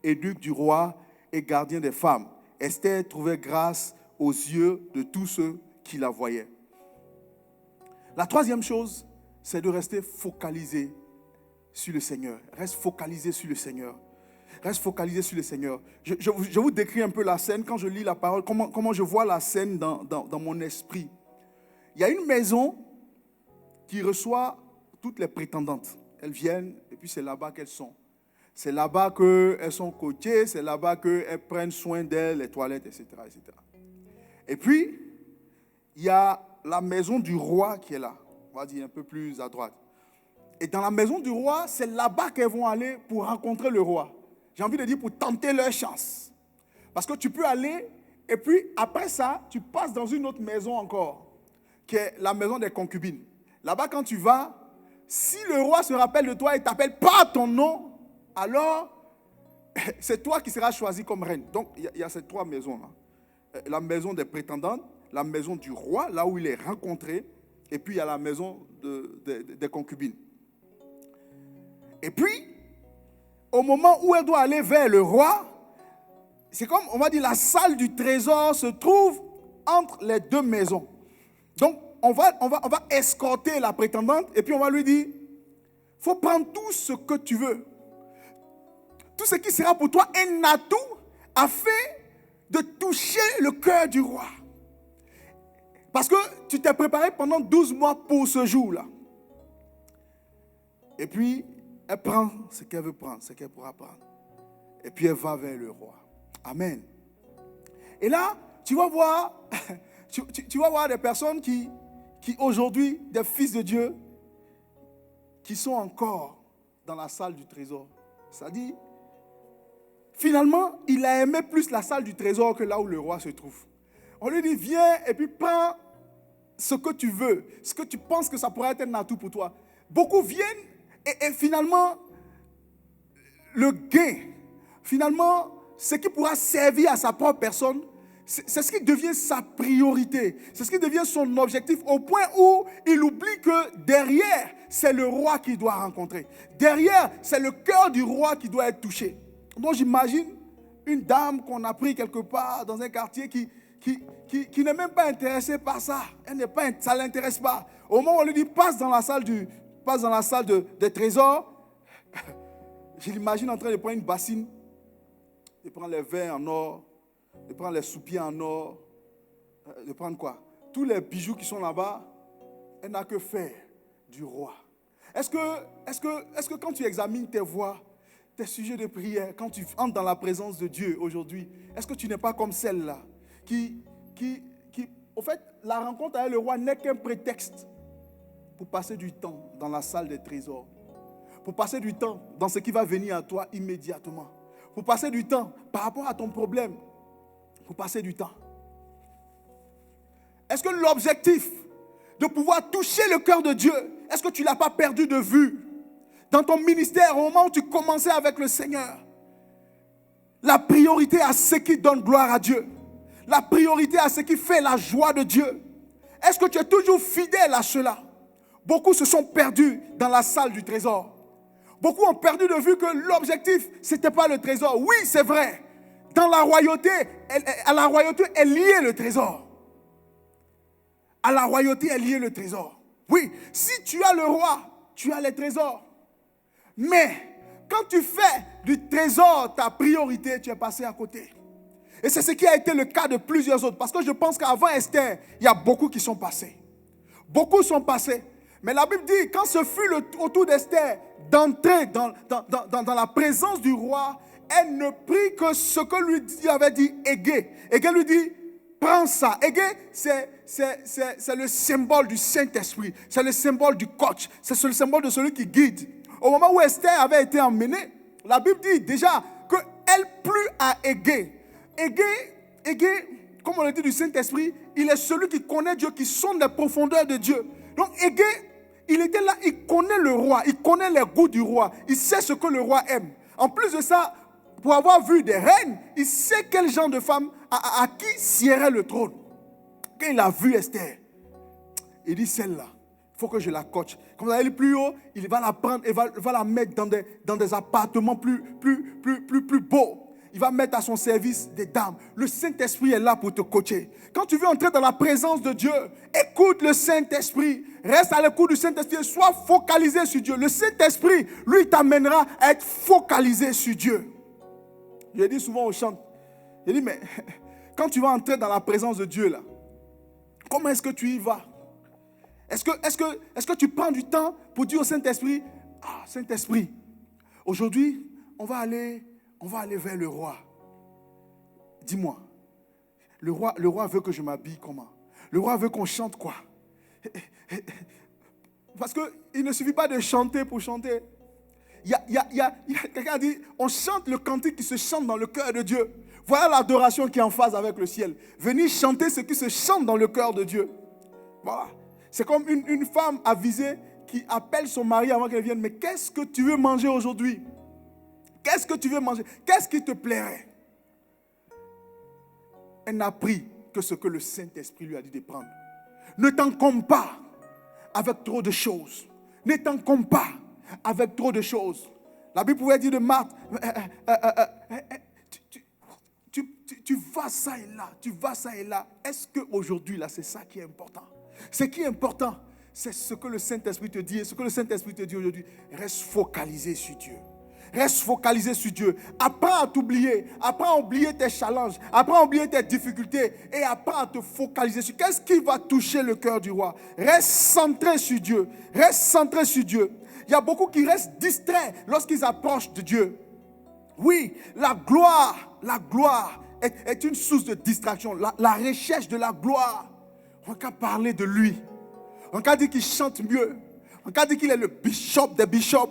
[SPEAKER 3] éduc du roi et gardien des femmes. Esther trouvait grâce aux yeux de tous ceux qui la voyaient. La troisième chose, c'est de rester focalisé sur le Seigneur. Reste focalisé sur le Seigneur. Reste focalisé sur le Seigneur. Je vous décris un peu la scène. Quand je lis la parole, comment je vois la scène dans mon esprit. Il y a une maison qui reçoit toutes les prétendantes. Elles viennent et puis c'est là-bas qu'elles sont. C'est là-bas qu'elles sont coachées, c'est là-bas qu'elles prennent soin d'elles, les toilettes, etc., etc. Et puis, il y a la maison du roi qui est là. On va dire un peu plus à droite. Et dans la maison du roi, c'est là-bas qu'elles vont aller pour rencontrer le roi. J'ai envie de dire pour tenter leur chance. Parce que tu peux aller, et puis après ça, tu passes dans une autre maison encore, qui est la maison des concubines. Là-bas, quand tu vas, si le roi se rappelle de toi et t'appelle pas ton nom, alors c'est toi qui seras choisi comme reine. Donc, il y a ces trois maisons-là. La maison des prétendantes, la maison du roi, là où il est rencontré, et puis il y a la maison des concubines. Et puis, au moment où elle doit aller vers le roi, c'est comme, on va dire, la salle du trésor se trouve entre les deux maisons. Donc, on va escorter la prétendante et puis on va lui dire, il faut prendre tout ce que tu veux. Tout ce qui sera pour toi un atout afin de toucher le cœur du roi. Parce que tu t'es préparé pendant 12 mois pour ce jour-là. Et puis, elle prend ce qu'elle veut prendre, ce qu'elle pourra prendre. Et puis, elle va vers le roi. Amen. Et là, tu vas voir, tu vas voir des personnes qui aujourd'hui, des fils de Dieu, qui sont encore dans la salle du trésor. C'est-à-dire, finalement, il a aimé plus la salle du trésor que là où le roi se trouve. On lui dit, viens et puis prends ce que tu veux, ce que tu penses que ça pourrait être un atout pour toi. Beaucoup viennent et finalement, le gain, finalement, ce qui pourra servir à sa propre personne, c'est ce qui devient sa priorité. C'est ce qui devient son objectif au point où il oublie que derrière, c'est le roi qu'il doit rencontrer. Derrière, c'est le cœur du roi qui doit être touché. Donc j'imagine une dame qu'on a pris quelque part dans un quartier qui n'est même pas intéressée par ça. Ça ne l'intéresse pas. Au moment où on lui dit passe dans la salle des trésors, je l'imagine en train de prendre une bassine, de prendre les verres en or, de prendre les soupieds en or, de prendre quoi? Tous les bijoux qui sont là-bas, elle n'a que faire du roi. Est-ce que quand tu examines tes voies, tes sujets de prière, quand tu entres dans la présence de Dieu aujourd'hui, est-ce que tu n'es pas comme celle-là qui, au fait, la rencontre avec le roi n'est qu'un prétexte pour passer du temps dans la salle des trésors, pour passer du temps dans ce qui va venir à toi immédiatement, pour passer du temps par rapport à ton problème, pour passer du temps. Est-ce que l'objectif de pouvoir toucher le cœur de Dieu, est-ce que tu ne l'as pas perdu de vue dans ton ministère au moment où tu commençais avec le Seigneur? La priorité à ce qui donne gloire à Dieu, la priorité à ce qui fait la joie de Dieu. Est-ce que tu es toujours fidèle à cela? Beaucoup se sont perdus dans la salle du trésor. Beaucoup ont perdu de vue que l'objectif, ce n'était pas le trésor. Oui, c'est vrai. Dans la royauté, à la royauté est lié le trésor. À la royauté est lié le trésor. Oui, si tu as le roi, tu as les trésors. Mais quand tu fais du trésor ta priorité, tu es passé à côté. Et c'est ce qui a été le cas de plusieurs autres. Parce que je pense qu'avant Esther, il y a beaucoup qui sont passés. Beaucoup sont passés. Mais la Bible dit, quand ce fut au tour d'Esther d'entrer dans la présence du roi, elle ne prit que ce que lui avait dit Égée. Égée lui dit, prends ça. Égée, c'est le symbole du Saint-Esprit. C'est le symbole du coach. C'est le symbole de celui qui guide. Au moment où Esther avait été emmenée, la Bible dit déjà qu'elle plut à Égée. Égée, comme on le dit du Saint-Esprit, il est celui qui connaît Dieu, qui sonde les profondeurs de Dieu. Donc Égée, il était là, il connaît le roi, il connaît les goûts du roi, il sait ce que le roi aime. En plus de ça, pour avoir vu des reines, il sait quel genre de femme à qui siérait le trône. Quand il a vu Esther, il dit celle-là, il faut que je la coache. Quand elle est plus haut, il va la prendre et va la mettre dans des appartements plus beaux. Il va mettre à son service des dames. Le Saint-Esprit est là pour te coacher. Quand tu veux entrer dans la présence de Dieu, écoute le Saint-Esprit. Reste à l'écoute du Saint-Esprit et sois focalisé sur Dieu. Le Saint-Esprit, lui, t'amènera à être focalisé sur Dieu. Je dis souvent aux chants, je dis, mais quand tu vas entrer dans la présence de Dieu, là, comment est-ce que tu y vas? Est-ce que tu prends du temps pour dire au Saint-Esprit, ah, Saint-Esprit, aujourd'hui, on va aller vers le roi. Dis-moi, le roi veut que je m'habille comment? Le roi veut qu'on chante quoi? Parce qu'il ne suffit pas de chanter pour chanter. Quelqu'un a dit, on chante le cantique qui se chante dans le cœur de Dieu. Voilà l'adoration qui est en phase avec le ciel. Venez chanter ce qui se chante dans le cœur de Dieu. Voilà. C'est comme une femme avisée qui appelle son mari avant qu'elle vienne. Mais qu'est-ce que tu veux manger aujourd'hui? Qu'est-ce que tu veux manger? Qu'est-ce qui te plairait? Elle n'a pris que ce que le Saint-Esprit lui a dit de prendre. Ne t'encombre pas avec trop de choses. Ne t'encombre pas avec trop de choses. La Bible pouvait dire de Marthe, tu vas ça et là, tu vas ça et là. Est-ce qu'aujourd'hui, là, c'est ça qui est important? Ce qui est important, c'est ce que le Saint-Esprit te dit. Et ce que le Saint-Esprit te dit aujourd'hui, reste focalisé sur Dieu. Reste focalisé sur Dieu. Apprends à t'oublier. Apprends à oublier tes challenges. Apprends à oublier tes difficultés. Et apprends à te focaliser sur qu'est-ce qui va toucher le cœur du roi. Reste centré sur Dieu. Reste centré sur Dieu. Il y a beaucoup qui restent distraits lorsqu'ils approchent de Dieu. Oui, la gloire est une source de distraction. La recherche de la gloire. On va parler de lui. On va dire qu'il chante mieux. On va dire qu'il est le bishop des bishops.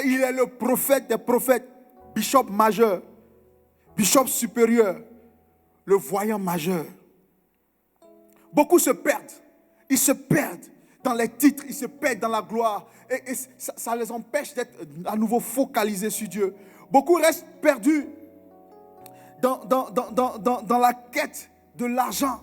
[SPEAKER 3] Il est le prophète des prophètes. Bishop majeur. Bishop supérieur. Le voyant majeur. Beaucoup se perdent. Ils se perdent dans les titres. Ils se perdent dans la gloire. Et ça les empêche d'être à nouveau focalisés sur Dieu. Beaucoup restent perdus dans la quête de l'argent.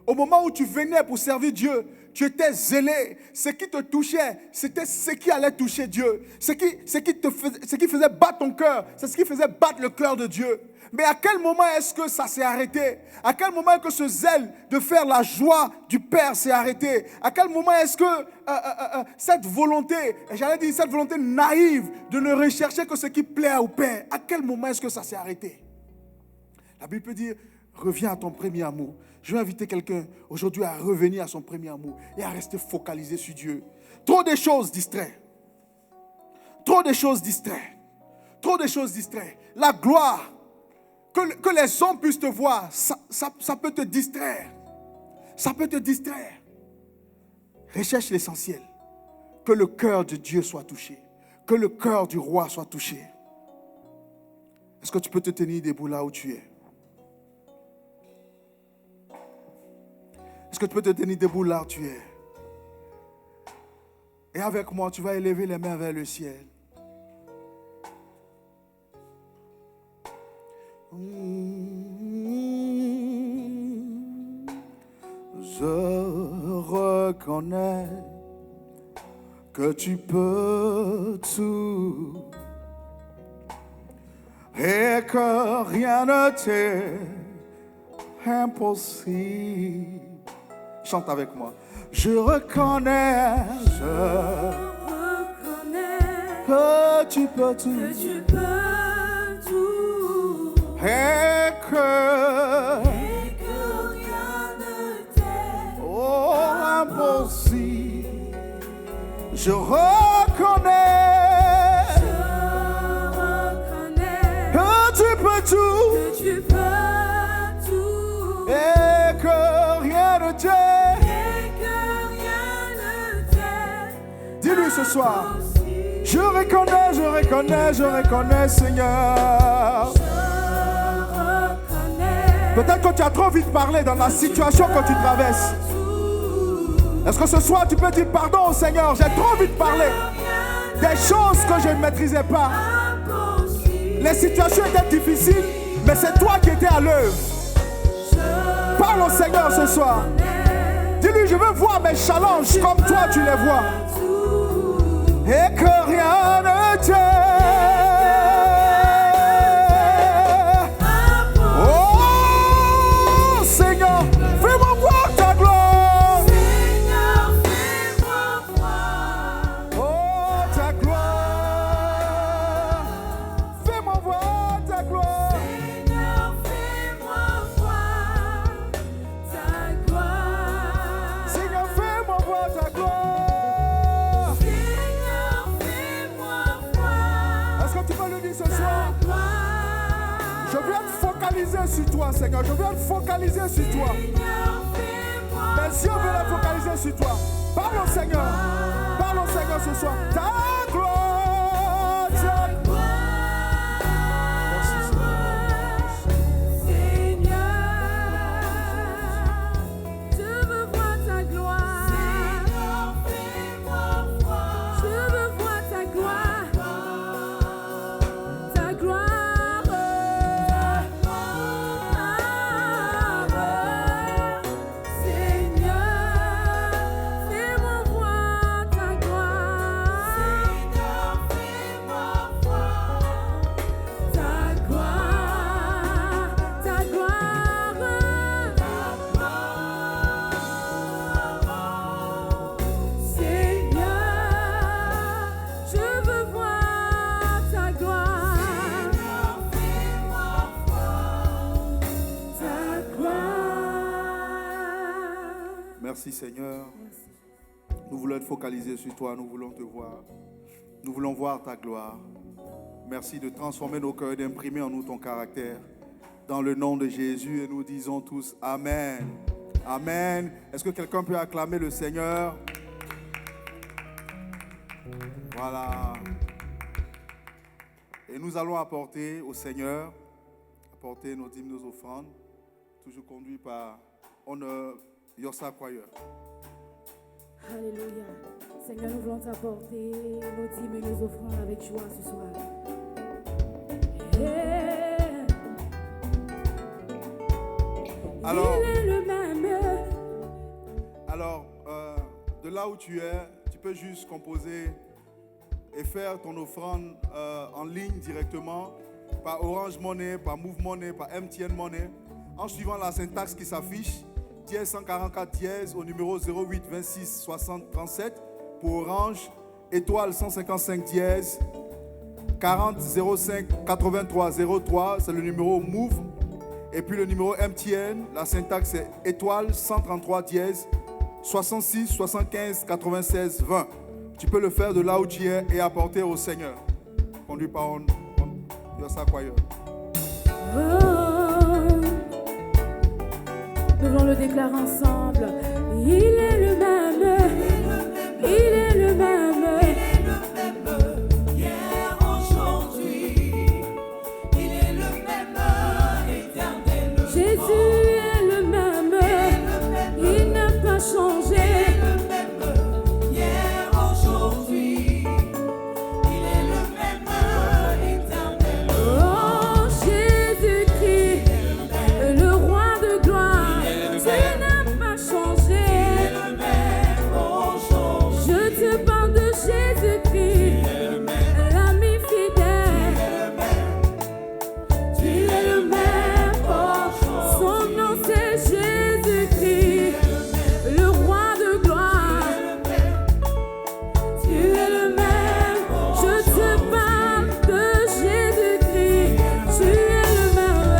[SPEAKER 3] Au moment où tu venais pour servir Dieu, tu étais zélé. Ce qui te touchait, c'était ce qui allait toucher Dieu. Ce qui faisait battre ton cœur, c'est ce qui faisait battre le cœur de Dieu. Mais à quel moment est-ce que ça s'est arrêté? À quel moment est-ce que ce zèle de faire la joie du Père s'est arrêté? À quel moment est-ce que cette volonté, j'allais dire cette volonté naïve de ne rechercher que ce qui plaît au Père, à quel moment est-ce que ça s'est arrêté? La Bible peut dire, reviens à ton premier amour. Je vais inviter quelqu'un aujourd'hui à revenir à son premier amour et à rester focalisé sur Dieu. Trop de choses distraient. Trop de choses distraient. Trop de choses distraient. La gloire, que les hommes puissent te voir, ça peut te distraire. Ça peut te distraire. Recherche l'essentiel. Que le cœur de Dieu soit touché. Que le cœur du roi soit touché. Est-ce que tu peux te tenir debout là où tu es? Est-ce que tu peux te tenir debout là où tu es? Et avec moi, tu vas élever les mains vers le ciel. Je reconnais que tu peux tout et que rien ne t'est impossible. Chante avec moi. Je reconnais que tu peux tout, et que
[SPEAKER 2] rien ne t'est
[SPEAKER 3] impossible. Je reconnais que tu peux tout, et que rien ne t'est. Dis-lui ce soir. Je reconnais, Seigneur. Peut-être que tu as trop vite parlé dans la situation que tu traverses. Est-ce que ce soir tu peux dire pardon au Seigneur? J'ai trop vite parlé des choses que je ne maîtrisais pas. Les situations étaient difficiles, mais c'est toi qui étais à l'œuvre. Parle au Seigneur ce soir. Dis-lui, je veux voir mes challenges comme toi tu les vois. Et que rien ne t'est. Oh Seigneur, fais-moi voir ta gloire.
[SPEAKER 2] Seigneur, fais-moi voir.
[SPEAKER 3] Oh ta gloire. Fais-moi voir ta gloire.
[SPEAKER 2] Seigneur, fais-moi voir ta gloire.
[SPEAKER 3] Seigneur, fais-moi voir ta gloire. Est-ce que tu peux le dire ce soir? Je viens te focaliser sur toi, Seigneur. Je viens te focaliser sur toi. Mes yeux veulent focaliser sur toi. Parle au Seigneur. Parle au Seigneur ce soir. Ta gloire, ta gloire. Merci
[SPEAKER 2] Seigneur, je veux voir ta gloire. Seigneur, fais-moi voir. Je veux voir ta gloire. Ta gloire. Seigneur, fais-moi voir ta gloire. Seigneur, fais-moi voir ta gloire. Ta gloire. Seigneur, je veux voir ta gloire. Seigneur, fais-moi voir ta gloire.
[SPEAKER 3] Merci Seigneur. Nous voulons être focalisés sur toi. Nous voulons te voir. Nous voulons voir ta gloire. Merci de transformer nos cœurs, d'imprimer en nous ton caractère. Dans le nom de Jésus, et nous disons tous Amen. Amen. Est-ce que quelqu'un peut acclamer le Seigneur? Voilà. Et nous allons apporter au Seigneur, apporter nos dîmes, nos offrandes, toujours conduits par Honor Yossa Choir.
[SPEAKER 1] Alléluia. Seigneur, nous voulons t'apporter nos dîmes et nos offrandes avec joie ce soir.
[SPEAKER 3] Alors,
[SPEAKER 1] Il est le même.
[SPEAKER 3] Alors, de là où tu es, tu peux juste composer et faire ton offrande en ligne directement par Orange Money, par Move Money, par MTN Money, en suivant la syntaxe qui s'affiche, dièse 144 dièse au numéro 08 26 60 37 pour Orange, étoile 155 dièse 40 05 83 03, c'est le numéro Move. Et puis le numéro MTN, la syntaxe est étoile 133 dièse 66 75 96 20. Tu peux le faire de là où tu es et apporter au Seigneur. Conduis par Yosa Choir.
[SPEAKER 1] Nous allons le déclarer ensemble. Il est le même. Il est le même.
[SPEAKER 2] Hier, aujourd'hui, il est le même, éternel.
[SPEAKER 1] Jésus est le même. Il n'a pas changé.
[SPEAKER 2] Hier, aujourd'hui, il est le même, éternel.
[SPEAKER 1] Oh Jésus-Christ, le roi de gloire, tu n'as pas changé. Je te parle de Jésus-Christ, l'ami fidèle. Tu es le même, son nom c'est Jésus-Christ, le roi de gloire. Tu es le même, je te parle de Jésus-Christ. Tu es le même,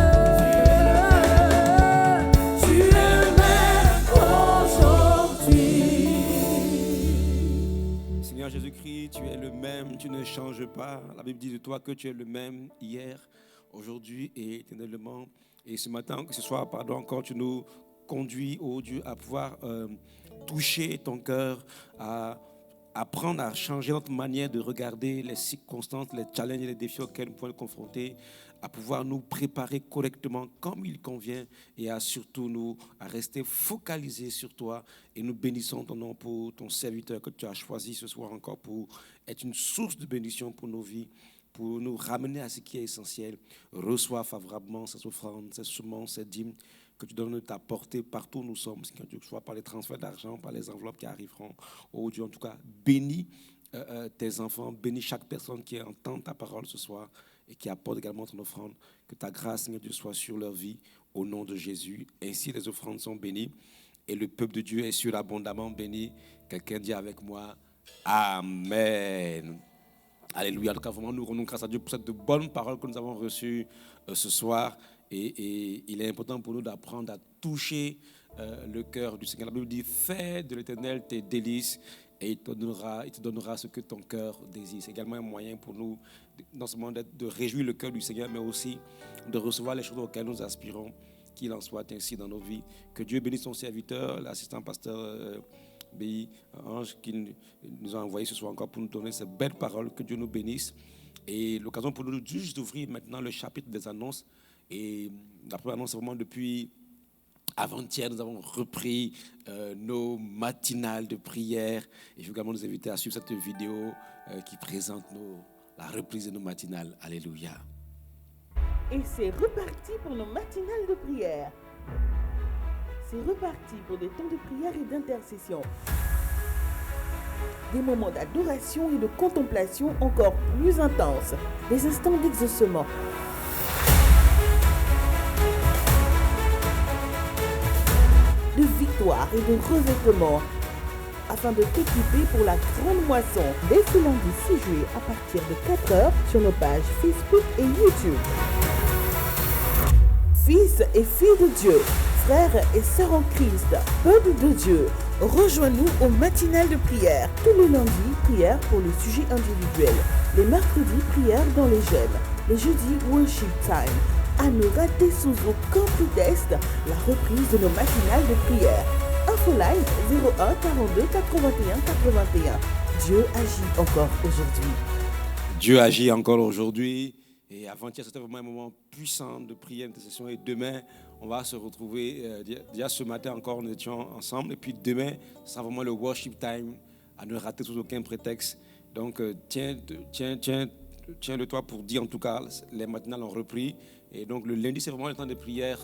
[SPEAKER 1] tu es le même aujourd'hui.
[SPEAKER 4] Seigneur Jésus-Christ, tu es le même, tu ne changes pas. La Bible dit de toi que tu es le même hier, aujourd'hui et éternellement. Et ce matin, que ce soir, encore, tu nous conduis, oh Dieu, à pouvoir toucher ton cœur, à apprendre à changer notre manière de regarder les circonstances, les challenges et les défis auxquels nous pouvons être confrontés, à pouvoir nous préparer correctement comme il convient et à surtout nous à rester focalisés sur toi. Et nous bénissons ton nom pour ton serviteur que tu as choisi ce soir encore pour être une source de bénédiction pour nos vies, pour nous ramener à ce qui est essentiel. Reçois favorablement ces offrandes, ces semences, ces dîmes que tu donnes de t'apporter partout où nous sommes, Seigneur Dieu, que ce soit par les transferts d'argent, par les enveloppes qui arriveront. Oh Dieu, en tout cas, bénis tes enfants, bénis chaque personne qui entend ta parole ce soir et qui apporte également ton offrande. Que ta grâce, Seigneur Dieu, soit sur leur vie au nom de Jésus. Ainsi, les offrandes sont bénies et le peuple de Dieu est surabondamment béni. Quelqu'un dit avec moi, Amen. Alléluia. En tout cas, vraiment, nous rendons grâce à Dieu pour cette bonne parole que nous avons reçue ce soir. Et il est important pour nous d'apprendre à toucher le cœur du Seigneur. La Bible dit, fais de l'Éternel tes délices et il te donnera ce que ton cœur désire. C'est également un moyen pour nous, non seulement de réjouir le cœur du Seigneur, mais aussi de recevoir les choses auxquelles nous aspirons. Qu'il en soit ainsi dans nos vies. Que Dieu bénisse son serviteur, l'assistant pasteur Béi Ange, qui nous a envoyé ce soir encore pour nous donner ces belles paroles. Que Dieu nous bénisse. Et l'occasion pour nous juste d'ouvrir maintenant le chapitre des annonces. Et la première annonce, c'est vraiment depuis avant-hier, nous avons repris nos matinales de prière. Et je veux également nous inviter à suivre cette vidéo qui présente la reprise de nos matinales. Alléluia.
[SPEAKER 5] Et c'est reparti pour nos matinales de prière. C'est reparti pour des temps de prière et d'intercession. Des moments d'adoration et de contemplation encore plus intenses. Des instants d'exaucement. De victoire et de revêtement, afin de t'équiper pour la grande moisson dès ce lundi 6 juillet à partir de 4h sur nos pages Facebook et YouTube. Fils et filles de Dieu, frères et sœurs en Christ, peuple de Dieu, rejoins-nous au matinal de prière. Tous les lundis, prière pour les sujets individuels. Les mercredis, prière dans les gemmes. Les jeudis, worship time. À ne rater sous aucun prétexte la reprise de nos matinales de prière. Info live 01 42 81 81. Dieu agit encore aujourd'hui.
[SPEAKER 4] Dieu agit encore aujourd'hui. Et avant-hier, c'était vraiment un moment puissant de prière, d'intercession. Et demain, on va se retrouver. Déjà ce matin encore, nous étions ensemble. Et puis demain, ce sera vraiment le worship time, à ne rater sous aucun prétexte. Donc, tiens-le toi pour dire, en tout cas, les matinales ont repris. Et donc, le lundi, c'est vraiment le temps de prière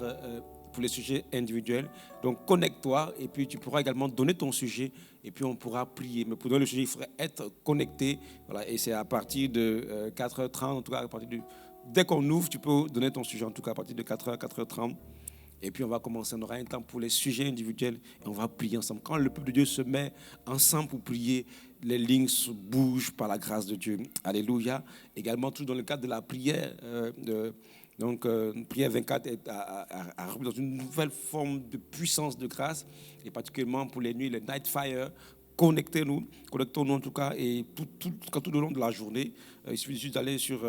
[SPEAKER 4] pour les sujets individuels. Donc, connecte-toi et puis tu pourras également donner ton sujet et puis on pourra prier. Mais pour donner le sujet, il faudrait être connecté. Voilà, et c'est à partir de 4h30, en tout cas, dès qu'on ouvre, tu peux donner ton sujet, en tout cas à partir de 4h, 4h30. Et puis on va commencer, on aura un temps pour les sujets individuels et on va prier ensemble. Quand le peuple de Dieu se met ensemble pour prier, les lignes se bougent par la grâce de Dieu. Alléluia. Également, tout dans le cadre de la prière, donc prière 24 est à dans une nouvelle forme de puissance de grâce, et particulièrement pour les nuits, le Night Fire connectons-nous en tout cas, et tout le long de la journée. Il suffit juste d'aller sur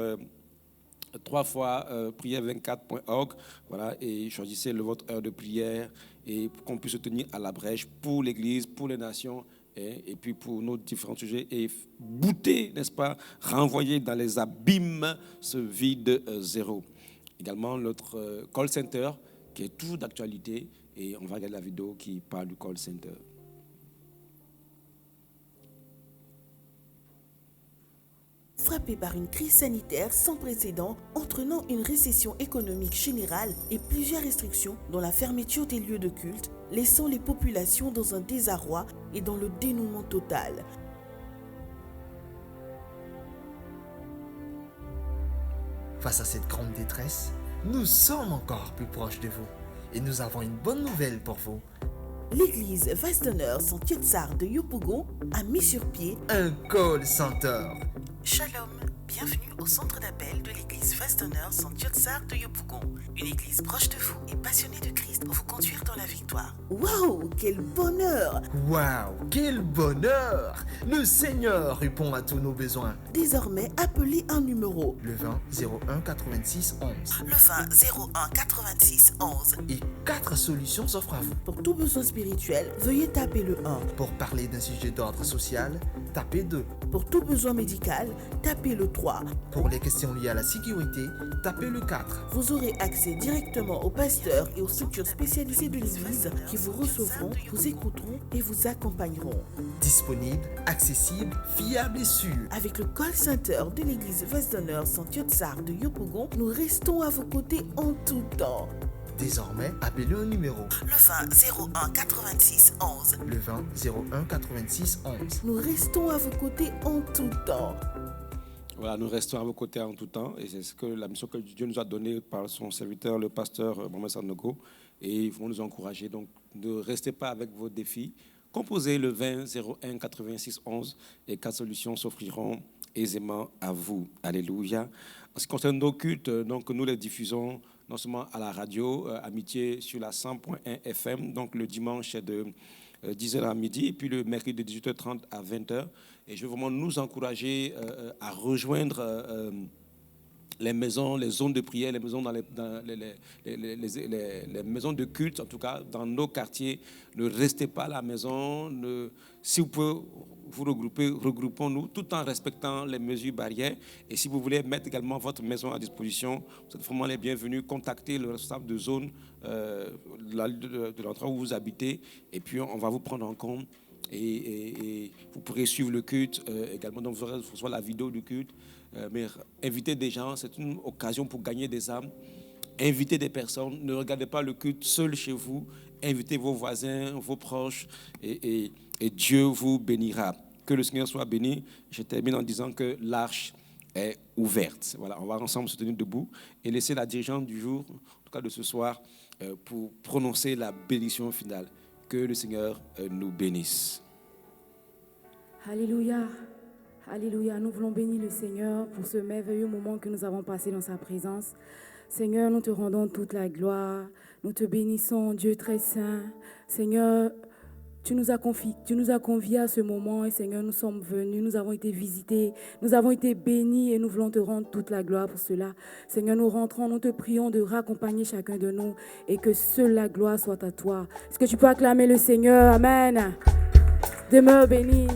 [SPEAKER 4] 3 fois prière24.org, voilà, et choisissez votre heure de prière et pour qu'on puisse se tenir à la brèche pour l'Église, pour les nations et puis pour nos différents sujets et bouter, n'est-ce pas, renvoyer dans les abîmes ce vide zéro. Également notre call center qui est toujours d'actualité et on va regarder la vidéo qui parle du call center.
[SPEAKER 5] Frappé par une crise sanitaire sans précédent, entraînant une récession économique générale et plusieurs restrictions, dont la fermeture des lieux de culte, laissant les populations dans un désarroi et dans le dénouement total.
[SPEAKER 6] Face à cette grande détresse, nous sommes encore plus proches de vous et nous avons une bonne nouvelle pour vous.
[SPEAKER 5] L'église Vase d'Honneur Saint-Tiotsar de Yopougon a mis sur pied
[SPEAKER 6] un call center.
[SPEAKER 5] Shalom, bienvenue au centre d'appel de l'église Vase d'Honneur Saint-Tiotsar de Yopougon. Une église proche de vous et passionnée de Christ pour vous conduire dans la victoire. Waouh, quel bonheur!
[SPEAKER 6] Waouh, quel bonheur! Le Seigneur répond à tous nos besoins.
[SPEAKER 5] Désormais, appelez un numéro.
[SPEAKER 6] Le 20 01 86 11.
[SPEAKER 5] Le 20 01 86 11.
[SPEAKER 6] Et 4 solutions s'offrent à vous.
[SPEAKER 5] Pour tout besoin spirituel, veuillez taper le 1.
[SPEAKER 6] Pour parler d'un sujet d'ordre social, tapez 2.
[SPEAKER 5] Pour tout besoin médical, tapez le 3.
[SPEAKER 6] Pour les questions liées à la sécurité, tapez le 4.
[SPEAKER 5] Vous aurez accès directement aux pasteurs et aux structures spécialisées de l'église qui vous recevront, vous écouteront et vous accompagneront.
[SPEAKER 6] Disponible, accessible, fiable et sûr.
[SPEAKER 5] Avec le call center de l'église Vase d'Honneur Saint-Tiotsar de Yopougon, nous restons à vos côtés en tout temps.
[SPEAKER 6] Désormais, appelez un numéro.
[SPEAKER 5] Le 20 01 86 11.
[SPEAKER 6] Le 20 01 86 11.
[SPEAKER 5] Nous restons à vos côtés en tout temps.
[SPEAKER 4] Voilà, nous restons à vos côtés en tout temps et c'est ce que la mission que Dieu nous a donnée par son serviteur, le pasteur Mohamed Sanogo. Et ils vont nous encourager. Donc, ne restez pas avec vos défis. Composez le 20 01 86 11 et 4 solutions s'offriront aisément à vous. Alléluia. En ce qui concerne nos cultes, donc, nous les diffusons non seulement à la radio, Amitié sur la 100.1 FM, donc le dimanche de 10h à midi, et puis le mercredi de 18h30 à 20h. Et je veux vraiment nous encourager à rejoindre les maisons, les zones de prière, les maisons dans les maisons de culte, en tout cas dans nos quartiers. Ne restez pas à la maison. Si vous pouvez vous regrouper, regroupons-nous tout en respectant les mesures barrières. Et si vous voulez mettre également votre maison à disposition, vous êtes vraiment les bienvenus. Contactez le responsable de zone de l'endroit où vous habitez. Et puis on va vous prendre en compte. Et vous pourrez suivre le culte également. Donc vous aurez la vidéo du culte. Mais invitez des gens, c'est une occasion pour gagner des âmes. Invitez des personnes, ne regardez pas le culte seul chez vous. Invitez vos voisins, vos proches et Dieu vous bénira. Que le Seigneur soit béni. Je termine en disant que l'arche est ouverte. Voilà, on va ensemble se tenir debout et laisser la dirigeante du jour, en tout cas de ce soir, pour prononcer la bénédiction finale. Que le Seigneur nous bénisse.
[SPEAKER 1] Alléluia. Alléluia. Nous voulons bénir le Seigneur pour ce merveilleux moment que nous avons passé dans sa présence. Seigneur, nous te rendons toute la gloire. Nous te bénissons, Dieu très saint. Seigneur, tu nous as conviés à ce moment et Seigneur, nous sommes venus, nous avons été visités, nous avons été bénis et nous voulons te rendre toute la gloire pour cela. Seigneur, nous rentrons, nous te prions de raccompagner chacun de nous et que seule la gloire soit à toi. Est-ce que tu peux acclamer le Seigneur? Amen. Demeure béni.